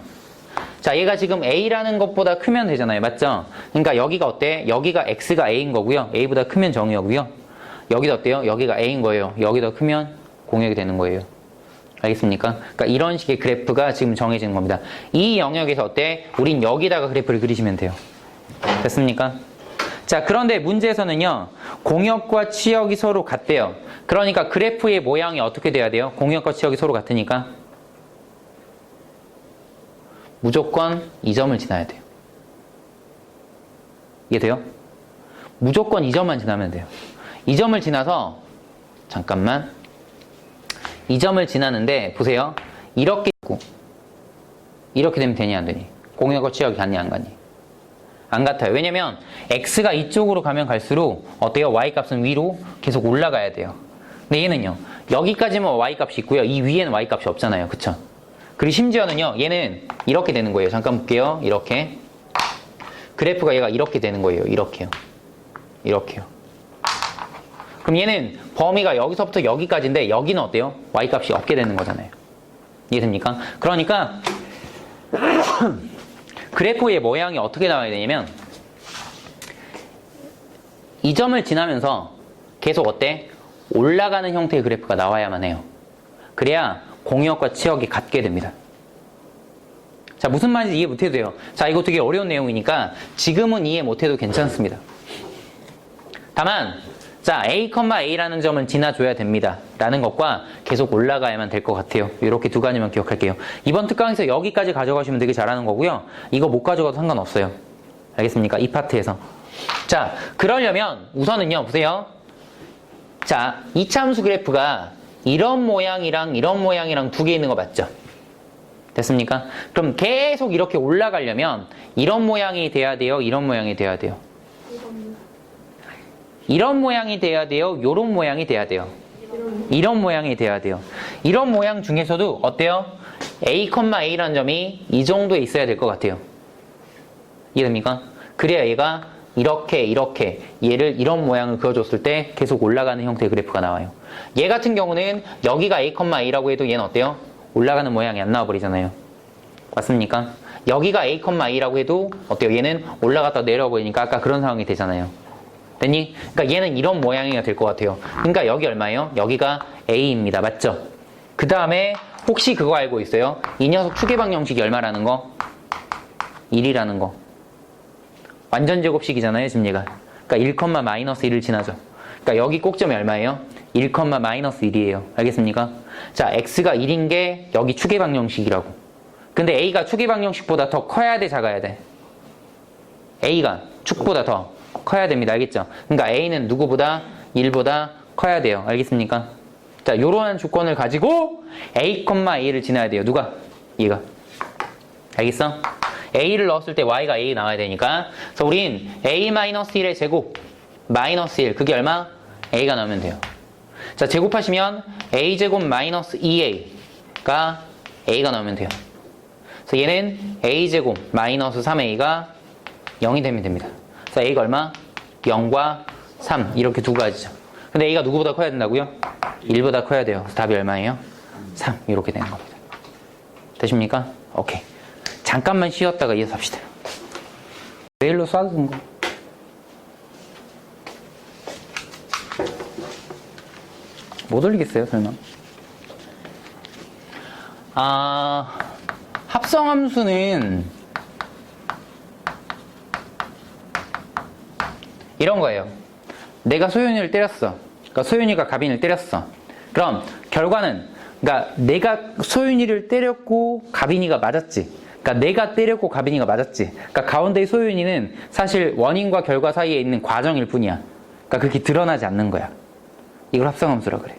자, 얘가 지금 a라는 것보다 크면 되잖아요. 맞죠? 그러니까 여기가 어때? 여기가 x가 a인 거고요. a보다 크면 정역이고요. 여기도 어때요? 여기가 a인 거예요. 여기더 크면 공역이 되는 거예요. 알겠습니까? 그러니까 이런 식의 그래프가 지금 정해지는 겁니다. 이 영역에서 어때? 우린 여기다가 그래프를 그리시면 돼요. 됐습니까? 자, 그런데 문제에서는요. 공역과 치역이 서로 같대요. 그러니까 그래프의 모양이 어떻게 돼야 돼요? 공역과 치역이 서로 같으니까 무조건 이 점을 지나야 돼요. 이해돼요? 무조건 이 점만 지나면 돼요. 이 점을 지나서 잠깐만 이 점을 지나는데 보세요. 이렇게 있고 이렇게 되면 되니 안 되니? 공역과 치역이 같니 안 같니? 안 같아요. 왜냐면 x가 이쪽으로 가면 갈수록 어때요? y값은 위로 계속 올라가야 돼요. 근데 얘는요. 여기까지만 y값이 있고요. 이 위에는 y값이 없잖아요. 그쵸? 그리고 심지어는요. 얘는 이렇게 되는 거예요. 잠깐 볼게요. 이렇게 그래프가 얘가 이렇게 되는 거예요. 이렇게요. 이렇게요. 그럼 얘는 범위가 여기서부터 여기까지인데 여기는 어때요? y값이 없게 되는 거잖아요. 이해됩니까? 그러니까 그래프의 모양이 어떻게 나와야 되냐면 이 점을 지나면서 계속 어때? 올라가는 형태의 그래프가 나와야만 해요. 그래야 공역과 치역이 같게 됩니다. 자, 무슨 말인지 이해 못해도 돼요. 자, 이거 되게 어려운 내용이니까 지금은 이해 못해도 괜찮습니다. 다만 자, A,A라는 점은 지나줘야 됩니다. 라는 것과 계속 올라가야만 될 것 같아요. 이렇게 두 가지만 기억할게요. 이번 특강에서 여기까지 가져가시면 되게 잘하는 거고요. 이거 못 가져가도 상관없어요. 알겠습니까? 이 파트에서. 자, 그러려면 우선은요. 보세요. 자, 이차함수 그래프가 이런 모양이랑 이런 모양이랑 두 개 있는 거 맞죠? 됐습니까? 그럼 계속 이렇게 올라가려면 이런 모양이 돼야 돼요? 이런 모양이 돼야 돼요? 이런 모양이 돼야 돼요? 요런 모양이 돼야 돼요? 이런 모양이 돼야 돼요. 이런 모양 중에서도 어때요? A,A라는 점이 이 정도에 있어야 될 것 같아요. 이해됩니까? 그래야 얘가 이렇게 얘를 이런 모양을 그어줬을 때 계속 올라가는 형태의 그래프가 나와요. 얘 같은 경우는 여기가 A,A라고 해도 얘는 어때요? 올라가는 모양이 안 나와버리잖아요. 맞습니까? 여기가 A,A라고 해도 어때요? 얘는 올라갔다 내려버리니까 아까 그런 상황이 되잖아요. 됐니? 그러니까 얘는 이런 모양이 될 것 같아요. 그러니까 여기 얼마예요? 여기가 A입니다. 맞죠? 그 다음에 혹시 그거 알고 있어요? 이 녀석 추계방정식이 얼마라는 거? 1이라는 거. 완전 제곱식이잖아요, 지금 얘가. 그러니까 1,-1을 지나죠. 그러니까 여기 꼭점이 얼마예요? 1,-1이에요. 알겠습니까? 자, x가 1인 게 여기 추계방정식이라고. 근데 a가 추계방정식보다 더 커야 돼, 작아야 돼? a가 축보다 더 커야 됩니다. 알겠죠? 그러니까 a는 누구보다 1보다 커야 돼요. 알겠습니까? 자, 요러한 조건을 가지고 a,a를 지나야 돼요. 누가? 얘가. 알겠어? a를 넣었을 때 y가 a 나와야 되니까. 그래서 우린 a-1의 제곱 마이너스 1. 그게 얼마? a가 나오면 돼요. 자, 제곱하시면 a제곱 마이너스 2a가 a가 나오면 돼요. 그래서 얘는 a제곱 마이너스 3a가 0이 되면 됩니다. 그래서 a가 얼마? 0과 3 이렇게 두 가지죠. 근데 a가 누구보다 커야 된다고요? 1보다 커야 돼요. 그래서 답이 얼마예요? 3 이렇게 되는 겁니다. 되십니까? 오케이. 잠깐만 쉬었다가 이어서 합시다. 메일로 쏴둔 거. 못 올리겠어요, 설마? 합성함수는 이런 거예요. 내가 소윤이를 때렸어. 그러니까 소윤이가 가빈을 때렸어. 그럼 결과는, 그러니까 내가 소윤이를 때렸고 가빈이가 맞았지. 그러니까 내가 때렸고 가빈이가 맞았지. 그러니까 가운데의 소윤이는 사실 원인과 결과 사이에 있는 과정일 뿐이야. 그러니까 그게 드러나지 않는 거야. 이걸 합성함수라 그래.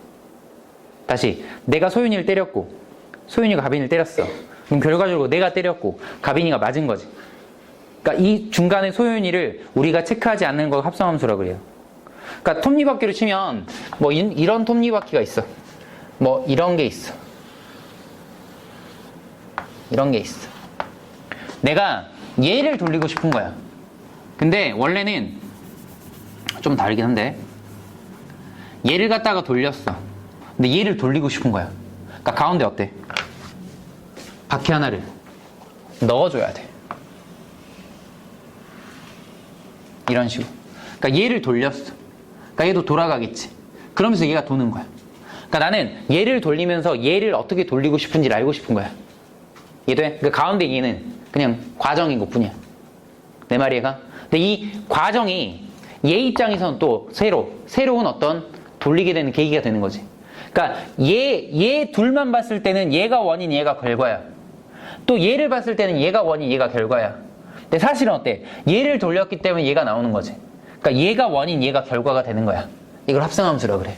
다시, 내가 소윤이를 때렸고 소윤이가 가빈이를 때렸어. 그럼 결과적으로 내가 때렸고 가빈이가 맞은 거지. 그러니까 이 중간에 소윤이를 우리가 체크하지 않는 걸 합성함수라 그래요. 그러니까 톱니바퀴로 치면 뭐 이런 톱니바퀴가 있어. 뭐 이런 게 있어. 이런 게 있어. 내가 얘를 돌리고 싶은 거야. 근데 원래는 좀 다르긴 한데 얘를 갖다가 돌렸어. 근데 얘를 돌리고 싶은 거야. 그러니까 가운데 어때? 바퀴 하나를 넣어줘야 돼. 이런 식으로. 그러니까 얘를 돌렸어. 그러니까 얘도 돌아가겠지. 그러면서 얘가 도는 거야. 그러니까 나는 얘를 돌리면서 얘를 어떻게 돌리고 싶은지를 알고 싶은 거야. 이해돼? 그 가운데 얘는 그냥 과정인 것 뿐이야. 내 말이 얘가? 근데 이 과정이 얘 입장에서는 또 새로운 어떤 돌리게 되는 계기가 되는 거지. 그러니까 얘 둘만 봤을 때는 얘가 원인, 얘가 결과야. 또 얘를 봤을 때는 얘가 원인, 얘가 결과야. 근데 사실은 어때? 얘를 돌렸기 때문에 얘가 나오는 거지. 그러니까 얘가 원인, 얘가 결과가 되는 거야. 이걸 합성함수라 그래.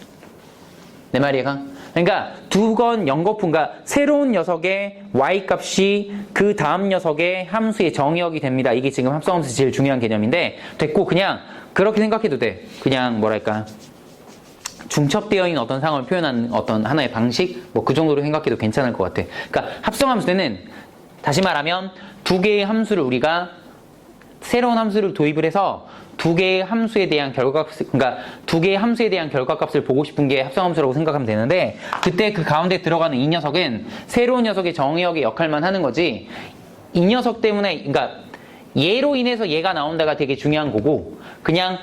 내 말이가? 그러니까 두 건 영거푸, 그러니까 새로운 녀석의 y값이 그 다음 녀석의 함수의 정의역이 됩니다. 이게 지금 합성함수 제일 중요한 개념인데 됐고 그냥 그렇게 생각해도 돼. 그냥 뭐랄까 중첩되어 있는 어떤 상황을 표현하는 어떤 하나의 방식 뭐 그 정도로 생각해도 괜찮을 것 같아. 그러니까 합성함수는 다시 말하면 두 개의 함수를 우리가 새로운 함수를 도입을 해서 두 개의 함수에 대한 결과값, 그러니까 두 개의 함수에 대한 결과값을 보고 싶은 게 합성함수라고 생각하면 되는데 그때 그 가운데 들어가는 이 녀석은 새로운 녀석의 정의역의 역할만 하는 거지 이 녀석 때문에, 그러니까 얘로 인해서 얘가 나온다가 되게 중요한 거고 그냥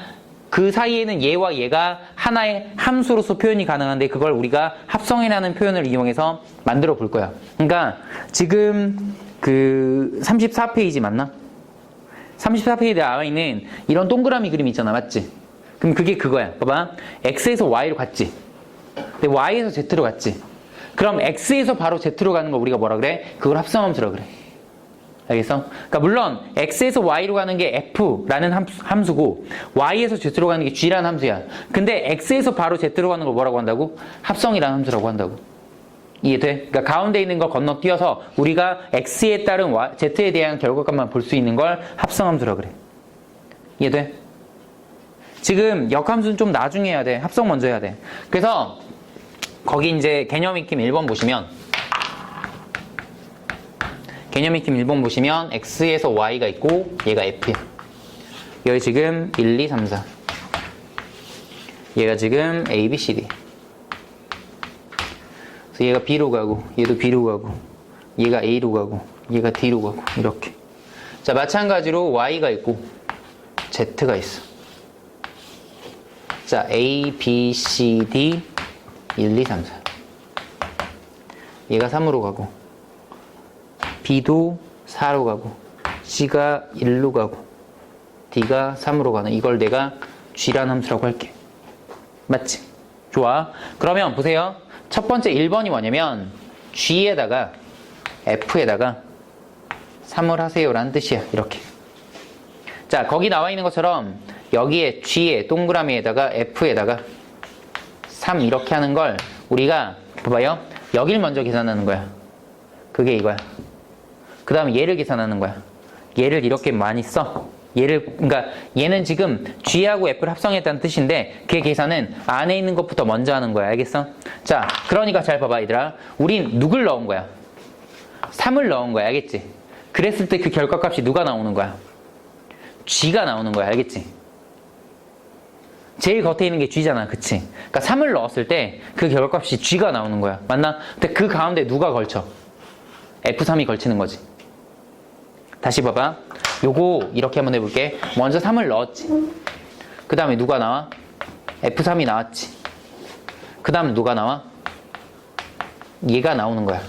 그 사이에는 얘와 얘가 하나의 함수로서 표현이 가능한데 그걸 우리가 합성이라는 표현을 이용해서 만들어 볼 거야. 그러니까 지금 그 34페이지 맞나? 34페이지에 나와 있는 이런 동그라미 그림 있잖아. 맞지? 그럼 그게 그거야. 봐봐. X에서 Y로 갔지. 근데 Y에서 Z로 갔지. 그럼 X에서 바로 Z로 가는 거 우리가 뭐라 그래? 그걸 합성함수라 그래. 알겠어? 그러니까 물론 X에서 Y로 가는 게 F라는 함수고 Y에서 Z로 가는 게 G라는 함수야. 근데 X에서 바로 Z로 가는 걸 뭐라고 한다고? 합성이라는 함수라고 한다고. 이해돼? 그러니까 가운데 있는 걸 건너뛰어서 우리가 X에 따른 Z에 대한 결과값만 볼 수 있는 걸 합성함수라 그래. 이해돼? 지금 역함수는 좀 나중에 해야 돼. 합성 먼저 해야 돼. 그래서 거기 이제 개념 익힘 1번 보시면 개념 익힘 1번 보시면 X에서 Y가 있고 얘가 F야. 여기 지금 1, 2, 3, 4 얘가 지금 A, B, C, D. 그래서 얘가 B로 가고 얘도 B로 가고 얘가 A로 가고 얘가 D로 가고 이렇게. 자 마찬가지로 Y가 있고 Z가 있어. 자 A, B, C, D 1, 2, 3, 4 얘가 3으로 가고 B도 4로 가고 C가 1로 가고 D가 3으로 가는 이걸 내가 G라는 함수라고 할게. 맞지? 좋아. 그러면 보세요. 첫 번째 1번이 뭐냐면 G에다가 F에다가 3을 하세요 라는 뜻이야. 이렇게. 자 거기 나와 있는 것처럼 여기에 G에 동그라미에다가 F에다가 3 이렇게 하는 걸 우리가 봐봐요. 여길 먼저 계산하는 거야. 그게 이거야. 그 다음에 얘를 계산하는 거야. 얘를 이렇게 많이 써. 얘를, 그러니까 얘는 지금 G하고 F를 합성했다는 뜻인데 그 계산은 안에 있는 것부터 먼저 하는 거야. 알겠어? 자, 그러니까 잘 봐봐 얘들아. 우린 누굴 넣은 거야? 3을 넣은 거야. 알겠지? 그랬을 때 그 결과값이 누가 나오는 거야? G가 나오는 거야. 알겠지? 제일 겉에 있는 게 G잖아. 그치? 그러니까 3을 넣었을 때 그 결과값이 G가 나오는 거야. 맞나? 근데 그 가운데 누가 걸쳐? F3이 걸치는 거지. 다시 봐봐. 요거 이렇게 한번 해볼게. 먼저 3을 넣었지. 그 다음에 누가 나와? F3이 나왔지. 그 다음에 누가 나와? 얘가 나오는 거야.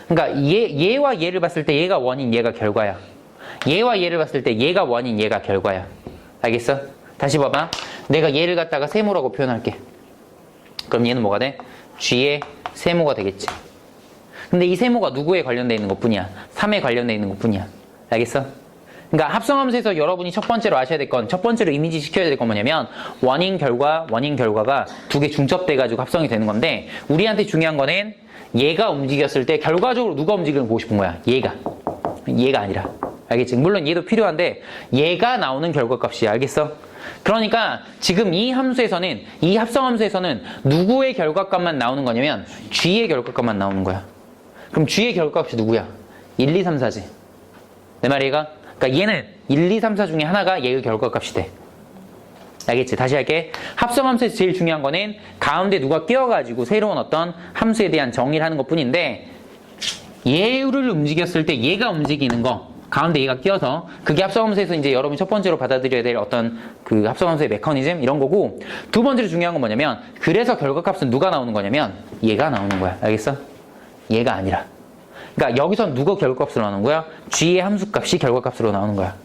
그러니까 얘와 얘를 봤을 때 얘가 원인, 얘가 결과야. 얘와 얘를 봤을 때 얘가 원인, 얘가 결과야. 알겠어? 다시 봐봐. 내가 얘를 갖다가 세모라고 표현할게. 그럼 얘는 뭐가 돼? G의 세모가 되겠지. 근데 이 세모가 누구에 관련되어 있는 것 뿐이야? 3에 관련되어 있는 것 뿐이야. 알겠어? 그러니까 합성함수에서 여러분이 첫 번째로 아셔야 될 건, 첫 번째로 이미지 시켜야 될 건 뭐냐면 원인 결과가 두 개 중첩돼가지고 합성이 되는 건데 우리한테 중요한 거는 얘가 움직였을 때 결과적으로 누가 움직이는 걸 보고 싶은 거야. 얘가 아니라. 알겠지? 물론 얘도 필요한데 얘가 나오는 결과값이야. 알겠어? 그러니까 지금 이 함수에서는, 이 합성함수에서는 누구의 결과값만 나오는 거냐면 G의 결과값만 나오는 거야. 그럼 G의 결과값이 누구야? 1, 2, 3, 4지. 내 말이가? 그러니까 얘는 1, 2, 3, 4 중에 하나가 얘의 결과값이 돼. 알겠지? 다시 할게. 합성함수에서 제일 중요한 거는 가운데 누가 끼어가지고 새로운 어떤 함수에 대한 정의를 하는 것 뿐인데 얘를 움직였을 때 얘가 움직이는 거, 가운데 얘가 끼어서 그게 합성함수에서 이제 여러분이 첫 번째로 받아들여야 될 어떤 그 합성함수의 메커니즘 이런 거고, 두 번째로 중요한 건 뭐냐면 그래서 결과값은 누가 나오는 거냐면 얘가 나오는 거야. 알겠어? 얘가 아니라. 그러니까 여기서 누가 결과값으로 나오는 거야? G의 함수값이 결과값으로 나오는 거야.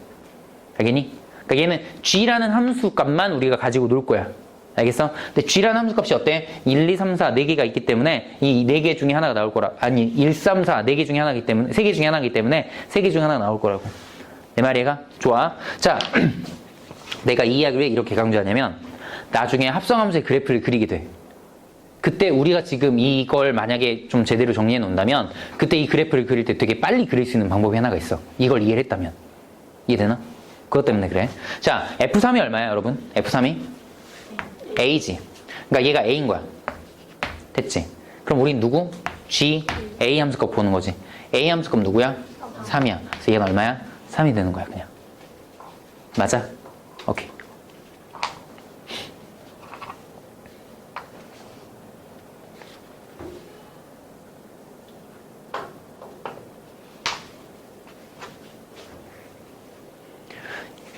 알겠니? 그러니까 얘는 G라는 함수값만 우리가 가지고 놀 거야. 알겠어? 근데 g라는 함수값이 어때? 1, 2, 3, 4, 4개가 있기 때문에 이 4개 중에 하나가 나올 거라. 아니, 1, 3, 4, 4개 중에 하나이기 때문에 3개 중에 하나이기 때문에 3개 중에 하나가 나올 거라고. 내 말이 얘가? 좋아. 자, 내가 이 이야기를 왜 이렇게 강조하냐면 나중에 합성함수의 그래프를 그리게 돼. 그때 우리가 지금 이걸 만약에 좀 제대로 정리해 놓는다면 그때 이 그래프를 그릴 때 되게 빨리 그릴 수 있는 방법이 하나가 있어. 이걸 이해를 했다면. 이해되나? 그것 때문에 그래. 자, F3이 얼마야, 여러분? F3이? A지. 그러니까 얘가 A인 거야. 됐지? 그럼 우린 누구? G, A 함수값 보는 거지. A 함수값 누구야? 3이야. 그래서 얘가 얼마야? 3이 되는 거야, 그냥. 맞아? 오케이.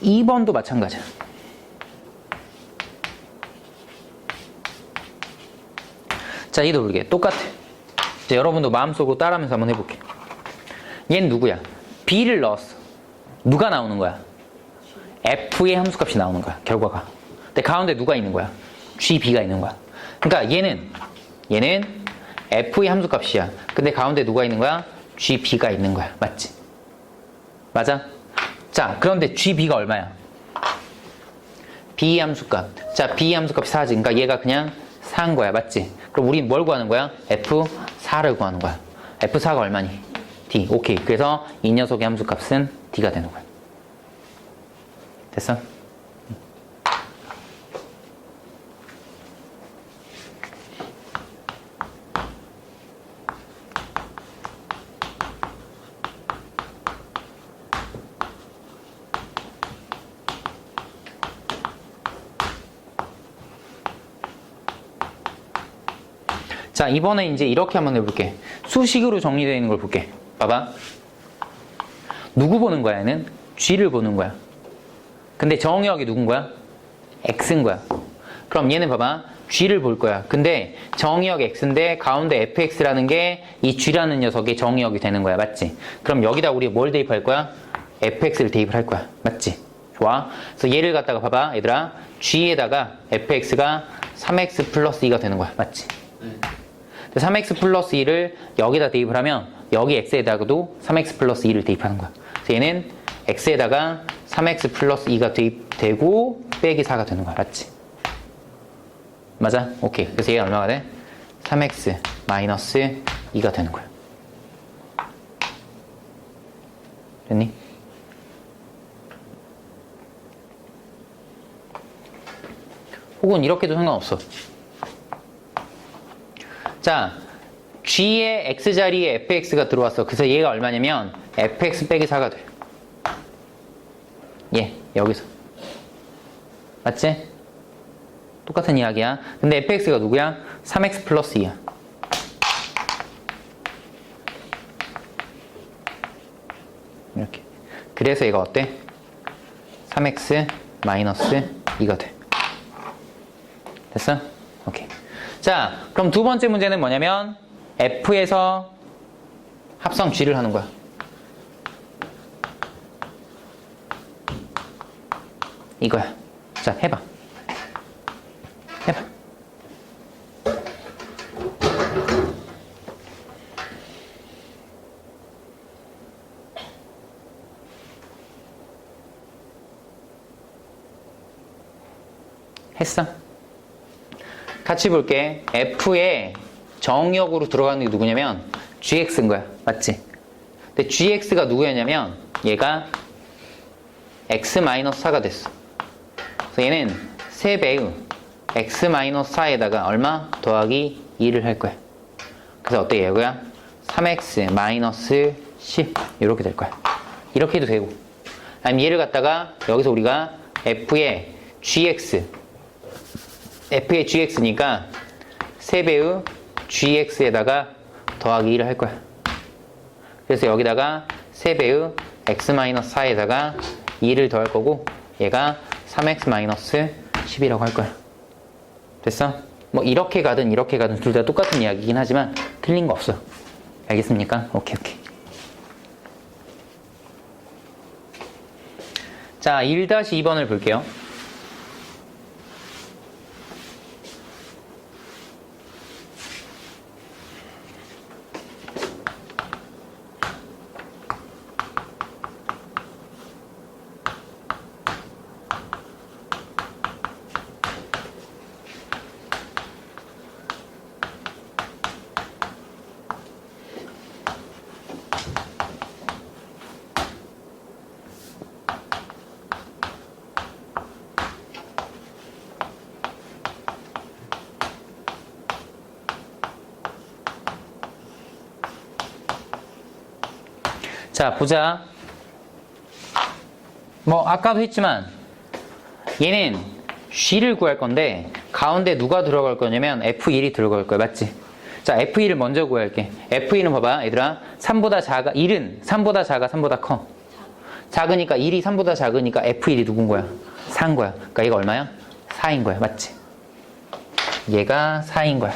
2번도 마찬가지야. 자, 얘도 모르게 똑같아. 자, 여러분도 마음속으로 따라하면서 한번 해볼게. 얘는 누구야? B를 넣었어. 누가 나오는 거야? F의 함수값이 나오는 거야, 결과가. 근데 가운데 누가 있는 거야? GB가 있는 거야. 그러니까 얘는 F의 함수값이야. 근데 가운데 누가 있는 거야? GB가 있는 거야. 맞지? 맞아? 자, 그런데 GB가 얼마야? B 함수값. 자, B 함수값이 4지. 그러니까 얘가 그냥 4인 거야. 맞지? 그럼 우린 뭘 구하는 거야? F4를 구하는 거야. F4가 얼마니? D. 오케이. 그래서 이 녀석의 함수값은 D가 되는 거야. 됐어? 자, 이번에 이제 이렇게 한번 해볼게. 수식으로 정리되어 있는 걸 볼게. 봐봐. 누구 보는 거야, 얘는? G를 보는 거야. 근데 정의역이 누군 거야? X인 거야. 그럼 얘는 봐봐. G를 볼 거야. 근데 정의역 X인데 가운데 fx라는 게 이 G라는 녀석의 정의역이 되는 거야. 맞지? 그럼 여기다 우리 뭘 대입할 거야? fx를 대입을 할 거야. 맞지? 좋아. 그래서 얘를 갖다가 봐봐. 얘들아. G에다가 fx가 3x 플러스 2가 되는 거야. 맞지? 3x 플러스 2를 여기다 대입을 하면 여기 x에다가도 3x 플러스 2를 대입하는 거야. 그래서 얘는 x에다가 3x 플러스 2가 대입되고 빼기 4가 되는 거야. 맞지? 맞아? 오케이. 그래서 얘가 얼마가 돼? 3x 마이너스 2가 되는 거야. 됐니? 혹은 이렇게도 상관없어. 자, G의 X자리에 fx가 들어왔어. 그래서 얘가 얼마냐면 fx 빼기 4가 돼. 여기서. 맞지? 똑같은 이야기야. 근데 fx가 누구야? 3x 플러스 2야. 이렇게. 그래서 얘가 어때? 3x 마이너스 2가 돼. 됐어? 오케이. 자, 그럼 두 번째 문제는 뭐냐면 F에서 합성 G를 하는 거야. 이거야. 자, 해봐. 해봐. 했어? 같이 볼게. F에 정역으로 들어가는 게 누구냐면 GX인 거야. 맞지? 근데 GX가 누구였냐면 얘가 X-4가 됐어. 그래서 얘는 3배의 X-4에다가 얼마? 더하기 2를 할 거야. 그래서 어때 얘가? 3X-10 이렇게 될 거야. 이렇게 해도 되고. 아니면 얘를 갖다가 여기서 우리가 F의 GX니까 3배의 GX에다가 더하기 1을 할 거야. 그래서 여기다가 3배의 X-4에다가 2를 더할 거고 얘가 3X-10이라고 할 거야. 됐어? 뭐 이렇게 가든 둘 다 똑같은 이야기긴 하지만 틀린 거 없어. 알겠습니까? 오케이. 자, 1-2번을 볼게요. 자, 보자. 뭐 아까도 했지만 얘는 G를 구할 건데 가운데 누가 들어갈 거냐면 F1이 들어갈 거야. 맞지? 자, F1을 먼저 구할게. F1은 봐봐. 얘들아. 3보다 작아. 1은 3보다 작아, 3보다 커. 작으니까 1이 3보다 작으니까 F1이 누군 거야? 4인 거야. 그러니까 얘가 얼마야? 4인 거야. 맞지? 얘가 4인 거야.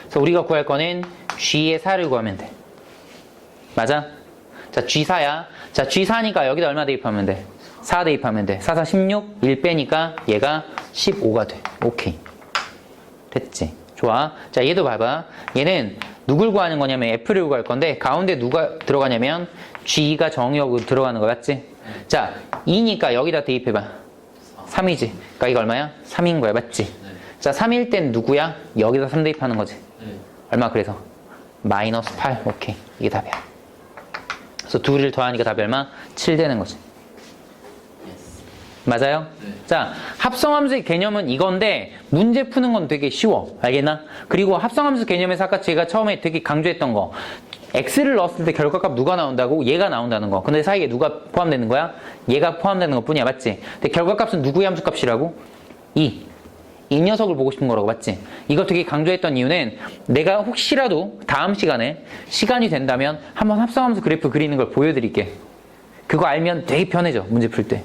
그래서 우리가 구할 거는 G의 4를 구하면 돼. 맞아? 자, G4야. 자, G4니까 여기다 얼마 대입하면 돼? 4 대입하면 돼. 4, 4, 16. 1 빼니까 얘가 15가 돼. 오케이. 됐지? 좋아. 자, 얘도 봐봐. 얘는 누굴 구하는 거냐면 F를 구할 건데 가운데 누가 들어가냐면 G가 정의역으로 들어가는 거 맞지? 자, 2니까 여기다 대입해봐. 3이지? 그러니까 이거 얼마야? 3인 거야. 맞지? 자, 3일 땐 누구야? 여기다 3 대입하는 거지. 얼마 그래서? 마이너스 8. 오케이. 이게 답이야. 그래서 둘을 더하니까 답이 얼마? 7 되는 거지. 맞아요? 자, 합성함수의 개념은 이건데 문제 푸는 건 되게 쉬워. 알겠나? 그리고 합성함수 개념에서 아까 제가 처음에 되게 강조했던 거 x를 넣었을 때 결과값 누가 나온다고? 얘가 나온다는 거. 근데 사이에 누가 포함되는 거야? 얘가 포함되는 것 뿐이야. 맞지? 근데 결과값은 누구의 함수값이라고? 이 녀석을 보고 싶은 거라고. 맞지? 이거 되게 강조했던 이유는 내가 혹시라도 다음 시간에 시간이 된다면 한번 합성함수 그래프 그리는 걸 보여드릴게. 그거 알면 되게 편해져. 문제 풀 때.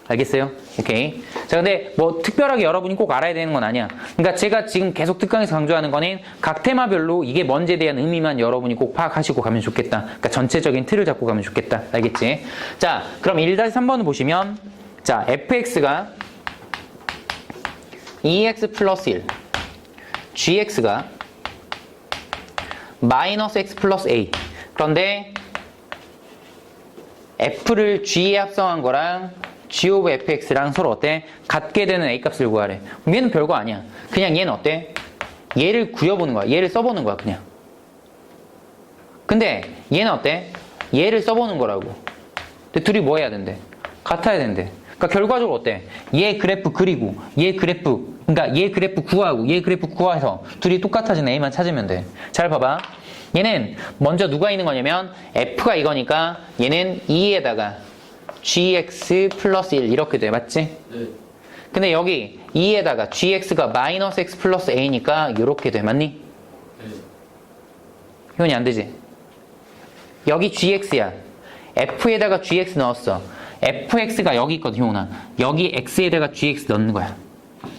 알겠어요? 오케이. 자, 근데 뭐 특별하게 여러분이 꼭 알아야 되는 건 아니야. 그러니까 제가 지금 계속 특강에서 강조하는 거는 각 테마별로 이게 뭔지에 대한 의미만 여러분이 꼭 파악하시고 가면 좋겠다. 그러니까 전체적인 틀을 잡고 가면 좋겠다. 알겠지? 자, 그럼 1-3번을 보시면 자, fx가 2x 플러스 1 gx가 마이너스 x 플러스 a 그런데 f를 g에 합성한 거랑 g 오브 fx랑 서로 어때? 같게 되는 a 값을 구하래. 얘는 별거 아니야. 그냥 얘는 어때? 얘를 구해보는 거야. 얘를 써보는 거야 그냥. 근데 얘는 어때? 얘를 써보는 거라고. 근데 둘이 뭐 해야 된대? 같아야 된대. 그러니까 결과적으로 어때? 얘 그래프 그리고 얘 그래프 그러니까 얘 그래프 구하고 얘 그래프 구해서 둘이 똑같아진 a만 찾으면 돼. 잘 봐봐. 얘는 먼저 누가 있는 거냐면 f가 이거니까 얘는 2에다가 gx 플러스 1 이렇게 돼. 맞지? 네. 근데 여기 2에다가 gx가 마이너스 x 플러스 a니까 이렇게 돼. 맞니? 네. 효연이 안 되지? 여기 gx야. f에다가 gx 넣었어. fx가 여기 있거든, 효연아. 여기 x에다가 gx 넣는 거야.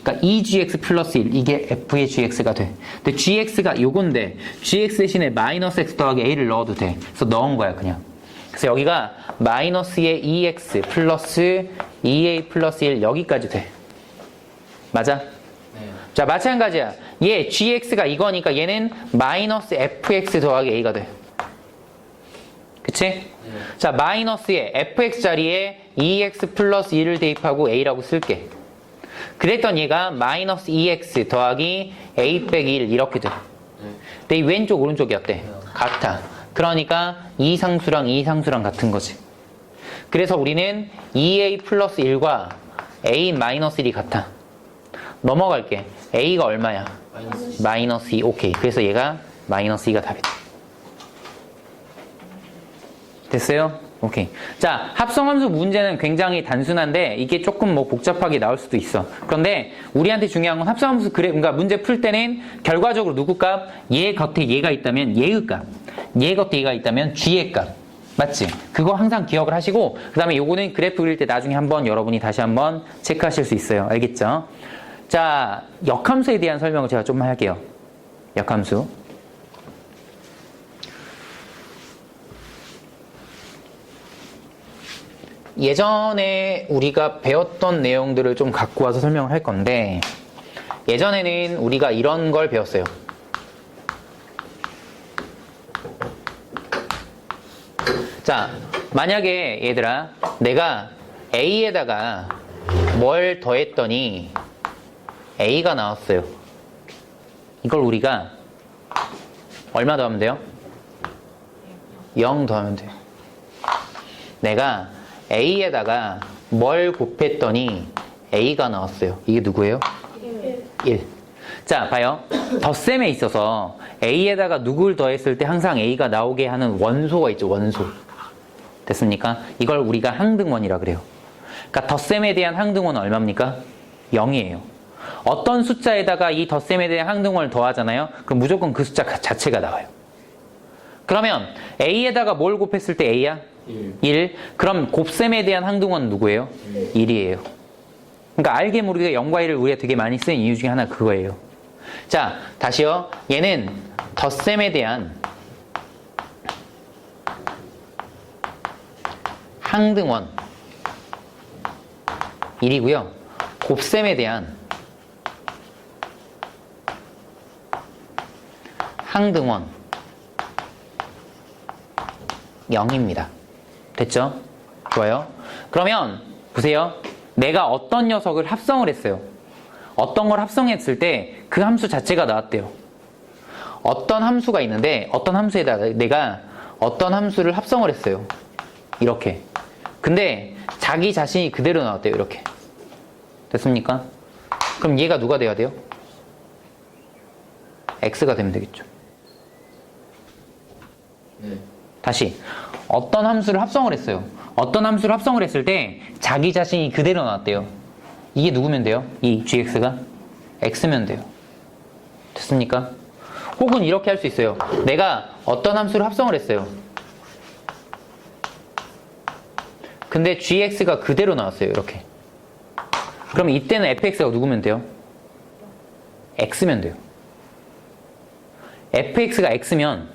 그러니까 2gx 플러스 1 이게 f의 gx가 돼. 근데 gx가 요건데 gx 대신에 마이너스 x 더하기 a를 넣어도 돼. 그래서 넣은 거야 그냥. 그래서 여기가 마이너스의 2x 플러스 2a 플러스 1 여기까지 돼. 맞아? 네. 자, 마찬가지야. 얘 gx가 이거니까 얘는 마이너스 fx 더하기 a가 돼. 그치? 네. 자, 마이너스의 fx 자리에 2x 플러스 1을 대입하고 a라고 쓸게. 그랬던 얘가 마이너스 2x 더하기 a 빼기 1 이렇게 돼. 근데 이 왼쪽 오른쪽이 어때? 같아. 그러니까 이 상수랑 이 상수랑 같은 거지. 그래서 우리는 2a 플러스 1과 a 마이너스 1이 같아. 넘어갈게. a가 얼마야? 마이너스 2. 오케이. 그래서 얘가 마이너스 2가 답이다. 됐어요? 오케이. 자, 합성함수 문제는 굉장히 단순한데 이게 조금 뭐 복잡하게 나올 수도 있어. 그런데 우리한테 중요한 건 합성함수 그러니까 문제 풀 때는 결과적으로 누구 값? 얘 겉에 얘가 있다면 얘의 값. 얘 겉에 얘가 있다면 g의 값. 맞지? 그거 항상 기억을 하시고 그 다음에 요거는 그래프 그릴 때 나중에 한번 여러분이 다시 한번 체크하실 수 있어요. 알겠죠? 자, 역함수에 대한 설명을 제가 좀 할게요. 역함수. 예전에 우리가 배웠던 내용들을 좀 갖고 와서 설명을 할 건데 예전에는 우리가 이런 걸 배웠어요. 자, 만약에 얘들아 내가 A에다가 뭘 더했더니 A가 나왔어요. 이걸 우리가 얼마 더하면 돼요? 0 더하면 돼요. 내가 A에다가 뭘 곱했더니 A가 나왔어요. 이게 누구예요? 1. 자, 봐요. 덧셈에 있어서 A에다가 누굴 더했을 때 항상 A가 나오게 하는 원소가 있죠, 원소. 됐습니까? 이걸 우리가 항등원이라 그래요. 그러니까 덧셈에 대한 항등원은 얼마입니까? 0이에요. 어떤 숫자에다가 이 덧셈에 대한 항등원을 더하잖아요? 그럼 무조건 그 숫자 자체가 나와요. 그러면 A에다가 뭘 곱했을 때 A야? 1. 그럼 곱셈에 대한 항등원은 누구예요? 1이에요. 그러니까 알게 모르게 0과 1을 우리가 되게 많이 쓰는 이유 중에 하나 그거예요. 자, 다시요. 얘는 덧셈에 대한 항등원 1이고요. 곱셈에 대한 항등원 0입니다. 됐죠? 좋아요. 그러면 보세요. 내가 어떤 녀석을 합성을 했어요. 어떤 걸 합성했을 때 그 함수 자체가 나왔대요. 어떤 함수가 있는데 어떤 함수에다 내가 어떤 함수를 합성을 했어요. 이렇게. 근데 자기 자신이 그대로 나왔대요. 이렇게. 됐습니까? 그럼 얘가 누가 돼야 돼요? X가 되면 되겠죠. 네. 다시 어떤 함수를 합성을 했어요. 어떤 함수를 합성을 했을 때 자기 자신이 그대로 나왔대요. 이게 누구면 돼요? 이 gx가 x면 돼요. 됐습니까? 혹은 이렇게 할 수 있어요. 내가 어떤 함수를 합성을 했어요. 근데 gx가 그대로 나왔어요. 이렇게. 그럼 이때는 fx가 누구면 돼요? x면 돼요. fx가 x면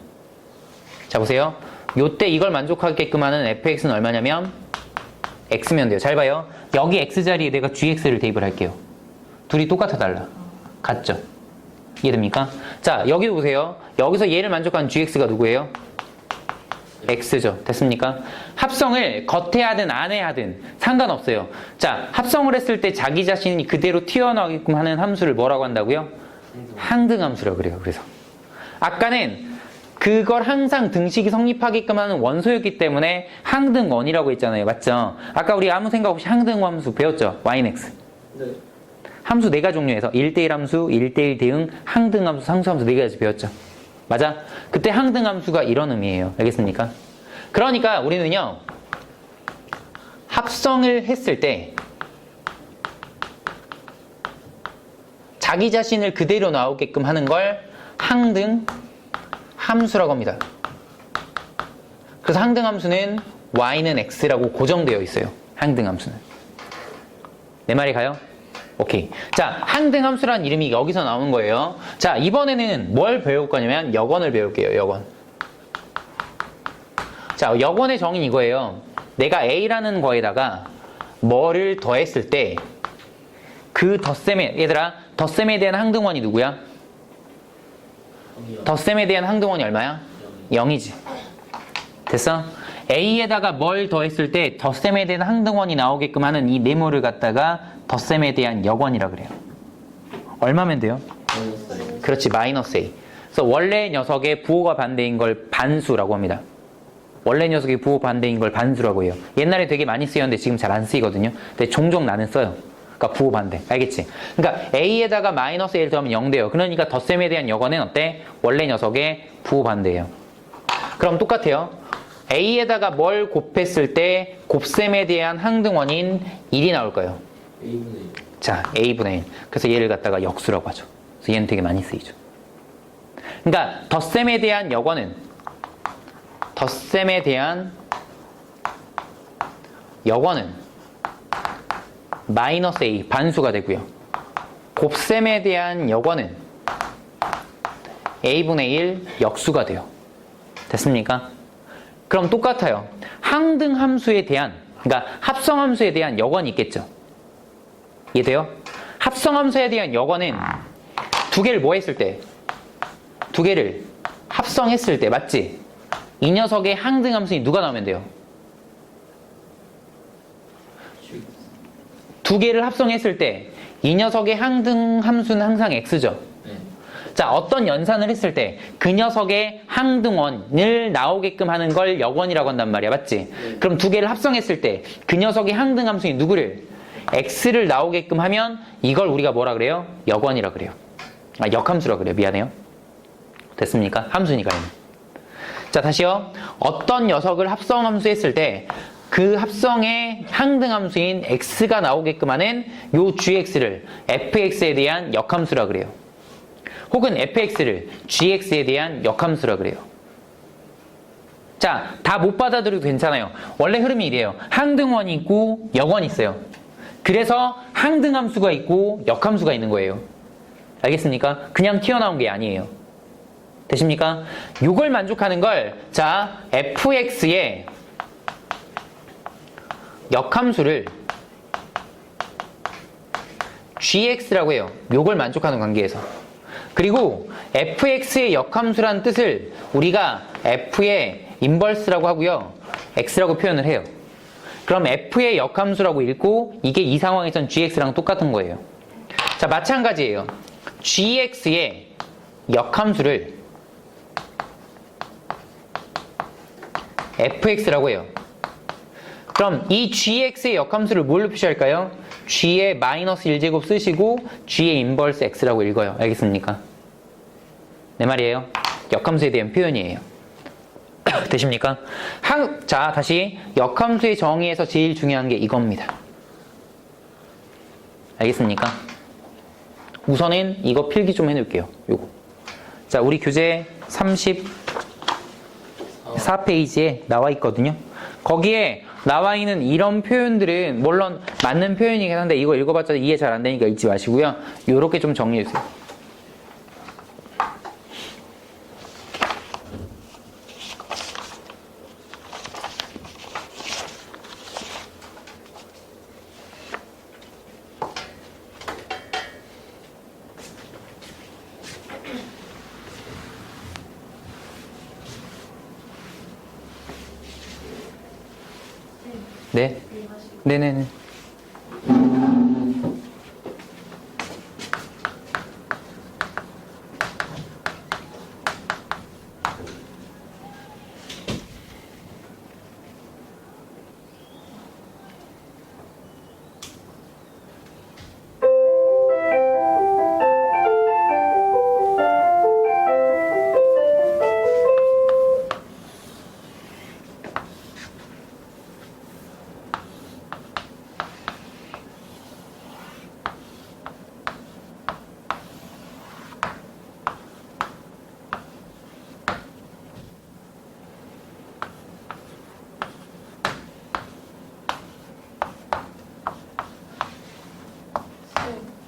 자 보세요. 요때 이걸 만족하게끔 하는 fx는 얼마냐면 x면 돼요. 잘 봐요. 여기 x자리에 내가 gx를 대입을 할게요. 둘이 똑같아 달라. 같죠? 이해됩니까? 자, 여기도 보세요. 여기서 얘를 만족하는 gx가 누구예요? x죠. 됐습니까? 합성을 겉에 하든 안에 하든 상관없어요. 자, 합성을 했을 때 자기 자신이 그대로 튀어나오게끔 하는 함수를 뭐라고 한다고요? 항등함수라고 그래요. 그래서 아까는 그걸 항상 등식이 성립하게끔 하는 원소였기 때문에 항등원이라고 했잖아요. 맞죠? 아까 우리 아무 생각 없이 항등함수 배웠죠? yx. 네. 함수 4가지 종류에서 1대1 함수, 1대1 대응, 항등함수, 상수함수 4가지 배웠죠. 맞아? 그때 항등함수가 이런 의미예요. 알겠습니까? 그러니까 우리는요. 합성을 했을 때 자기 자신을 그대로 나오게끔 하는 걸 항등 함수라고 합니다. 그래서 항등함수는 y는 x라고 고정되어 있어요. 항등함수는. 내 말이 가요? 오케이. 자, 항등함수라는 이름이 여기서 나오는 거예요. 자, 이번에는 뭘 배울 거냐면 역원을 배울게요. 역원. 자, 역원의 정의는 이거예요. 내가 a라는 거에다가 뭐를 더했을 때 그 덧셈에 얘들아 덧셈에 대한 항등원이 누구야? 덧셈에 대한 항등원이 얼마야? 0이지. 됐어? A에다가 뭘 더했을 때 덧셈에 대한 항등원이 나오게끔 하는 이 네모를 갖다가 덧셈에 대한 역원이라 그래요. 얼마면 돼요? 그렇지, 마이너스 A. 그래서 원래 녀석의 부호가 반대인 걸 반수라고 합니다. 원래 녀석의 부호 반대인 걸 반수라고 해요. 옛날에 되게 많이 쓰였는데 지금 잘 안 쓰이거든요. 근데 종종 나는 써요. 그러니까 부호 반대. 알겠지? 그러니까 A에다가 마이너스 A를 더하면 0 돼요. 그러니까 덧셈에 대한 역원은 어때? 원래 녀석의 부호 반대예요. 그럼 똑같아요. A에다가 뭘 곱했을 때 곱셈에 대한 항등원인 1이 나올 거예요. A분의 1. 자, A분의 1. 그래서 얘를 갖다가 역수라고 하죠. 그래서 얘는 되게 많이 쓰이죠. 그러니까 덧셈에 대한 역원은 덧셈에 대한 역원은 마이너스 A 반수가 되고요. 곱셈에 대한 역원은 A분의 1 역수가 돼요. 됐습니까? 그럼 똑같아요. 항등함수에 대한, 그러니까 합성함수에 대한 역원이 있겠죠. 이해돼요? 합성함수에 대한 역원은 두 개를 뭐 했을 때? 두 개를 합성했을 때, 맞지? 이 녀석의 항등함수인 누가 나오면 돼요? 두 개를 합성했을 때 이 녀석의 항등함수는 항상 x죠. 네. 자, 어떤 연산을 했을 때 그 녀석의 항등원을 나오게끔 하는 걸 역원이라고 한단 말이야. 맞지? 네. 그럼 두 개를 합성했을 때 그 녀석의 항등함수인 누구를? x를 나오게끔 하면 이걸 우리가 뭐라 그래요? 역원이라 그래요. 역함수라 그래요. 미안해요. 됐습니까? 함수니까요. 자, 다시요. 어떤 녀석을 합성함수 했을 때 그 합성의 항등함수인 x가 나오게끔 하는 요 gx를 fx에 대한 역함수라 그래요. 혹은 fx를 gx에 대한 역함수라 그래요. 자, 다 못 받아들여도 괜찮아요. 원래 흐름이 이래요. 항등원이 있고 역원이 있어요. 그래서 항등함수가 있고 역함수가 있는 거예요. 알겠습니까? 그냥 튀어나온 게 아니에요. 되십니까? 요걸 만족하는 걸, 자, fx의 역함수를 gx라고 해요. 요걸 만족하는 관계에서. 그리고 fx의 역함수라는 뜻을 우리가 f의 인버스라고 하고요. x라고 표현을 해요. 그럼 f의 역함수라고 읽고 이게 이 상황에선 gx랑 똑같은 거예요. 자, 마찬가지예요. gx의 역함수를 fx라고 해요. 그럼 이 gx의 역함수를 뭘로 표시할까요? g의 마이너스 1제곱 쓰시고 g의 인버스 x라고 읽어요. 알겠습니까? 내 말이에요. 역함수에 대한 표현이에요. 되십니까? 자, 다시 역함수의 정의에서 제일 중요한 게 이겁니다. 알겠습니까? 우선은 이거 필기 좀 해놓을게요. 요거. 자, 우리 교재 34페이지에 나와 있거든요. 거기에 나와 있는 이런 표현들은 물론 맞는 표현이긴 한데 이거 읽어봤자 이해 잘 안 되니까 읽지 마시고요. 요렇게 좀 정리해주세요. 네? 네네네.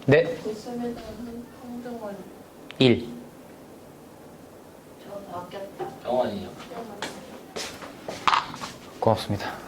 네, 보스매는 항등원 1. 저 바뀌었다. 영원이요. 고맙습니다.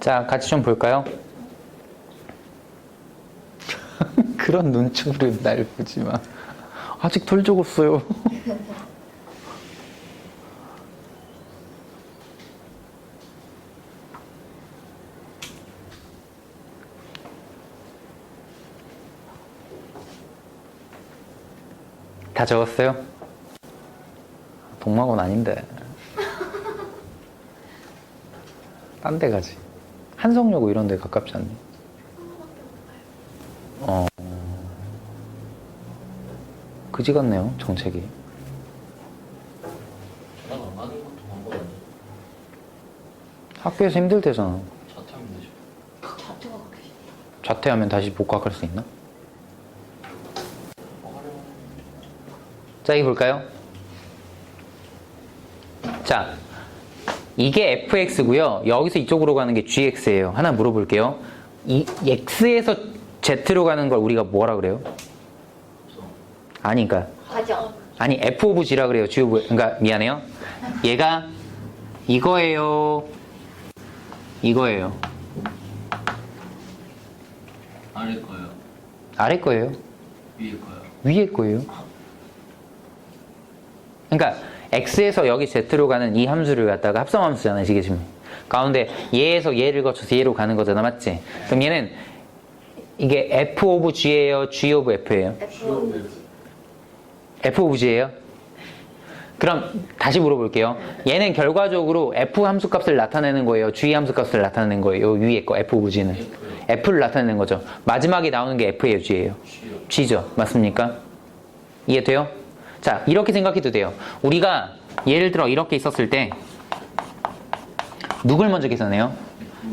자, 같이 좀 볼까요? 그런 눈초리로 날 보지 마. 아직 덜 적었어요. 다 적었어요? 동막원 아닌데. 딴 데 가지. 한성여고 이런 데 가깝지 않니? 그지 같네요, 정책이. 전화가 안 가는 것도 방법이네. 학교에서 힘들대잖아. 차 타면 되죠. 자투가 그렇게 자퇴하면 다시 복각할 수 있나? 자, 이거 볼까요? 자, 이게 fx고요. 여기서 이쪽으로 가는 게 gx예요. 하나 물어볼게요. 이 x에서 z로 가는 걸 우리가 뭐라 그래요? 아니, 그러니까 과정. 아니 f 오브 g라 그래요. g 오브, 그러니까 미안해요. 얘가 이거예요. 이거예요. 아래 거요. 아래 거예요. 위에 거요. 위에 거예요. 그러니까 x에서 여기 z로 가는 이 함수를 갖다가 합성함수잖아요. 이게 지금 가운데 얘에서 얘를 거쳐서 얘로 가는 거잖아, 맞지? 그럼 얘는 이게 f 오브 g예요, g 오브 f예요? f 오브 g예요? 그럼 다시 물어볼게요. 얘는 결과적으로 f 함수 값을 나타내는 거예요, g 함수 값을 나타내는 거예요. 요 위에 거 f 오브 g는 f를 나타내는 거죠. 마지막에 나오는 게 f예요, g예요? g죠, 맞습니까? 이해돼요? 자, 이렇게 생각해도 돼요. 우리가 예를 들어 이렇게 있었을 때 누굴 먼저 계산해요?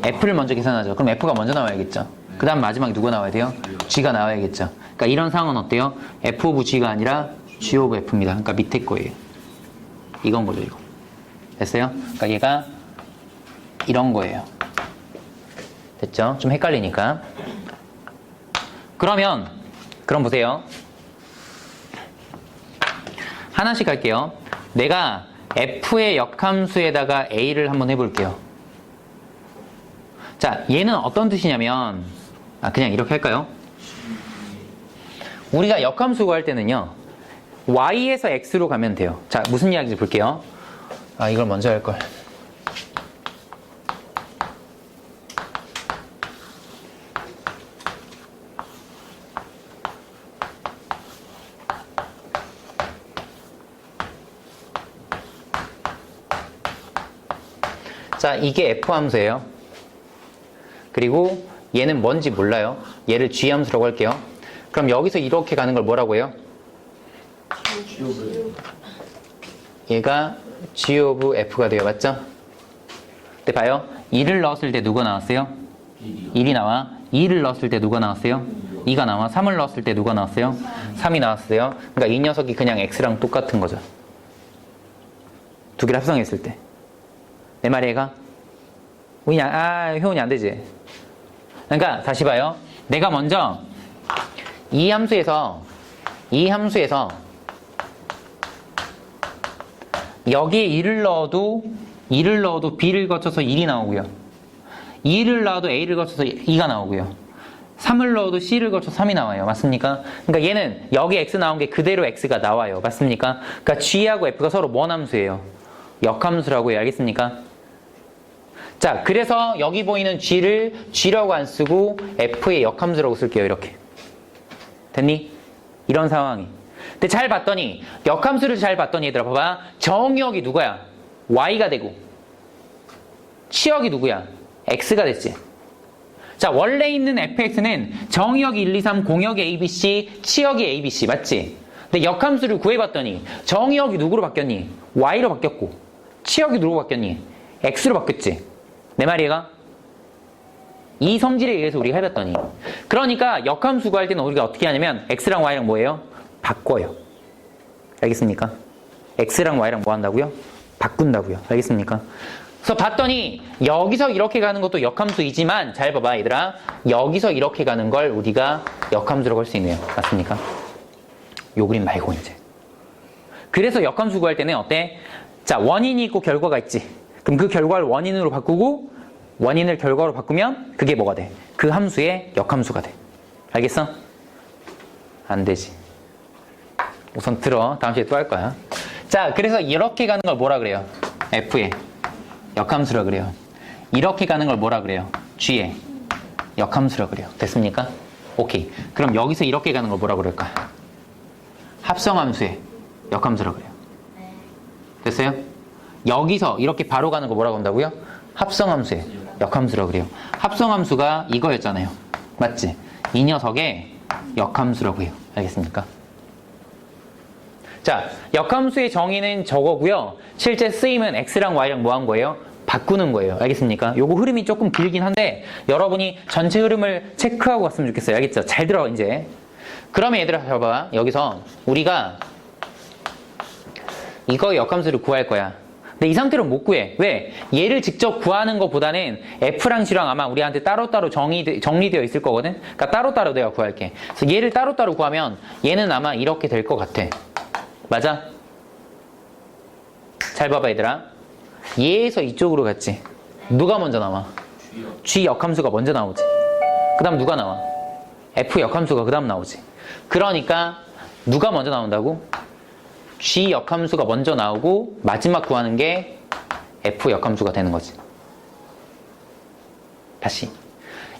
f를 먼저 계산하죠. 그럼 f가 먼저 나와야겠죠. 그 다음 마지막에 누가 나와야 돼요? g가 나와야겠죠. 그러니까 이런 상황은 어때요? f 오브 g가 아니라 g 오브 f입니다. 그러니까 밑에 거예요. 이건 거죠, 이거. 됐어요? 그러니까 얘가 이런 거예요. 됐죠? 좀 헷갈리니까. 그럼 보세요. 하나씩 할게요. 내가 f의 역함수에다가 a를 한번 해볼게요. 자, 얘는 어떤 뜻이냐면, 그냥 이렇게 할까요? 우리가 역함수 구할 때는요, y에서 x로 가면 돼요. 자, 무슨 이야기인지 볼게요. 이걸 먼저 할걸. 자, 이게 f 함수예요. 그리고 얘는 뭔지 몰라요. 얘를 g 함수라고 할게요. 그럼 여기서 이렇게 가는 걸 뭐라고 해요? 얘가 g 오브 f가 돼요. 맞죠? 근데 봐요. 2를 넣었을 때 누가 나왔어요? 1이 나와. 2를 넣었을 때 누가 나왔어요? 2가 나와. 3을 넣었을 때 누가 나왔어요? 3이 나왔어요. 그러니까 이 녀석이 그냥 x랑 똑같은 거죠. 두 개를 합성했을 때. 내 말이 얘가? 효은이 안 되지? 그러니까 다시 봐요. 내가 먼저 이 함수에서 여기에 2를 넣어도 b를 거쳐서 1이 나오고요. 2를 넣어도 a를 거쳐서 2가 나오고요. 3을 넣어도 c를 거쳐서 3이 나와요. 맞습니까? 그러니까 얘는 여기 x 나온 게 그대로 x가 나와요. 맞습니까? 그러니까 g하고 f가 서로 뭔 함수예요? 역함수라고 해요. 알겠습니까? 자, 그래서 여기 보이는 g를 g라고 안 쓰고 f의 역함수라고 쓸게요. 이렇게. 됐니? 이런 상황이. 근데 잘 봤더니, 역함수를 잘 봤더니 얘들아 봐봐. 정역이 누구야? y가 되고 치역이 누구야? x가 됐지. 자, 원래 있는 fx는 정역이 1, 2, 3, 공역이 abc, 치역이 abc 맞지? 근데 역함수를 구해봤더니 정역이 누구로 바뀌었니? y로 바뀌었고 치역이 누구로 바뀌었니? x로 바뀌었지. 내 말이가? 이 성질에 의해서 우리가 해봤더니, 그러니까 역함수 구할 때는 우리가 어떻게 하냐면 x랑 y랑 뭐예요? 바꿔요. 알겠습니까? x랑 y랑 뭐 한다고요? 바꾼다고요. 알겠습니까? 그래서 봤더니 여기서 이렇게 가는 것도 역함수이지만 잘 봐봐 얘들아. 여기서 이렇게 가는 걸 우리가 역함수라고 할 수 있네요. 맞습니까? 요 그림 말고 이제. 그래서 역함수 구할 때는 어때? 자, 원인이 있고 결과가 있지. 그럼 그 결과를 원인으로 바꾸고 원인을 결과로 바꾸면 그게 뭐가 돼? 그 함수의 역함수가 돼. 알겠어? 안 되지. 우선 들어. 다음 시간에 또 할 거야. 자, 그래서 이렇게 가는 걸 뭐라 그래요? f의 역함수라 그래요. 이렇게 가는 걸 뭐라 그래요? g의 역함수라 그래요. 됐습니까? 오케이. 그럼 여기서 이렇게 가는 걸 뭐라 그럴까? 합성함수의 역함수라 그래요. 됐어요? 여기서 이렇게 바로 가는 거 뭐라고 한다고요? 합성함수의 역함수라고 그래요. 합성함수가 이거였잖아요. 맞지? 이 녀석의 역함수라고 해요. 알겠습니까? 자, 역함수의 정의는 저거고요. 실제 쓰임은 x랑 y랑 뭐 한 거예요? 바꾸는 거예요. 알겠습니까? 요거 흐름이 조금 길긴 한데 여러분이 전체 흐름을 체크하고 갔으면 좋겠어요. 알겠죠? 잘 들어 이제. 그러면 얘들아 봐봐. 여기서 우리가 이거 역함수를 구할 거야. 근데 이 상태로 못 구해. 왜? 얘를 직접 구하는 것보다는 F랑 G랑 아마 우리한테 따로따로 정리되어 있을 거거든? 그러니까 따로따로 내가 구할게. 그래서 얘를 따로따로 구하면 얘는 아마 이렇게 될 것 같아. 맞아? 잘 봐봐 얘들아. 얘에서 이쪽으로 갔지. 누가 먼저 나와? G 역함수가 먼저 나오지. 그 다음 누가 나와? F 역함수가 그 다음 나오지. 그러니까 누가 먼저 나온다고? G 역함수가 먼저 나오고 마지막 구하는 게 F 역함수가 되는 거지. 다시.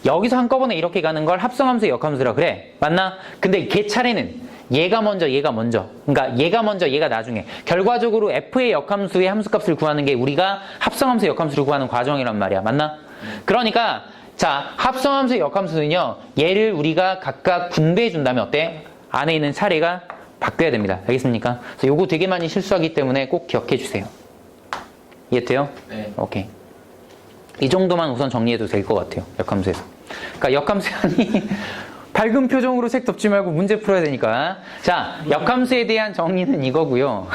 여기서 한꺼번에 이렇게 가는 걸 합성함수의 역함수라 그래. 맞나? 근데 걔 차례는 얘가 먼저 얘가 먼저. 그러니까 얘가 먼저 얘가 나중에. 결과적으로 F의 역함수의 함수값을 구하는 게 우리가 합성함수의 역함수를 구하는 과정이란 말이야. 맞나? 그러니까 자 합성함수의 역함수는요. 얘를 우리가 각각 분배해 준다면 어때? 안에 있는 차례가 바뀌어야 됩니다. 알겠습니까? 그래서 요거 되게 많이 실수하기 때문에 꼭 기억해 주세요. 이해돼요? 네. 오케이. 이 정도만 우선 정리해도 될 것 같아요. 역함수에서. 그러니까 역함수하니 밝은 표정으로 책 덮지 말고 문제 풀어야 되니까. 자, 역함수에 대한 정리는 이거고요.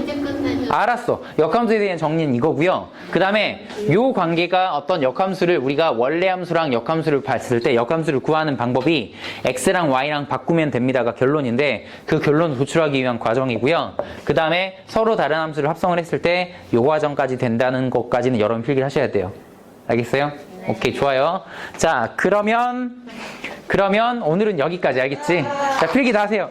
이제 끝내줘. 알았어. 역함수에 대한 정리는 이거고요. 그 다음에 요 관계가 어떤 역함수를 우리가 원래 함수랑 역함수를 봤을 때 역함수를 구하는 방법이 x랑 y랑 바꾸면 됩니다가 결론인데 그 결론을 도출하기 위한 과정이고요. 그 다음에 서로 다른 함수를 합성을 했을 때 요 과정까지 된다는 것까지는 여러분 필기를 하셔야 돼요. 알겠어요? 오케이, 좋아요. 자, 그러면 오늘은 여기까지 알겠지? 자, 필기 다 하세요.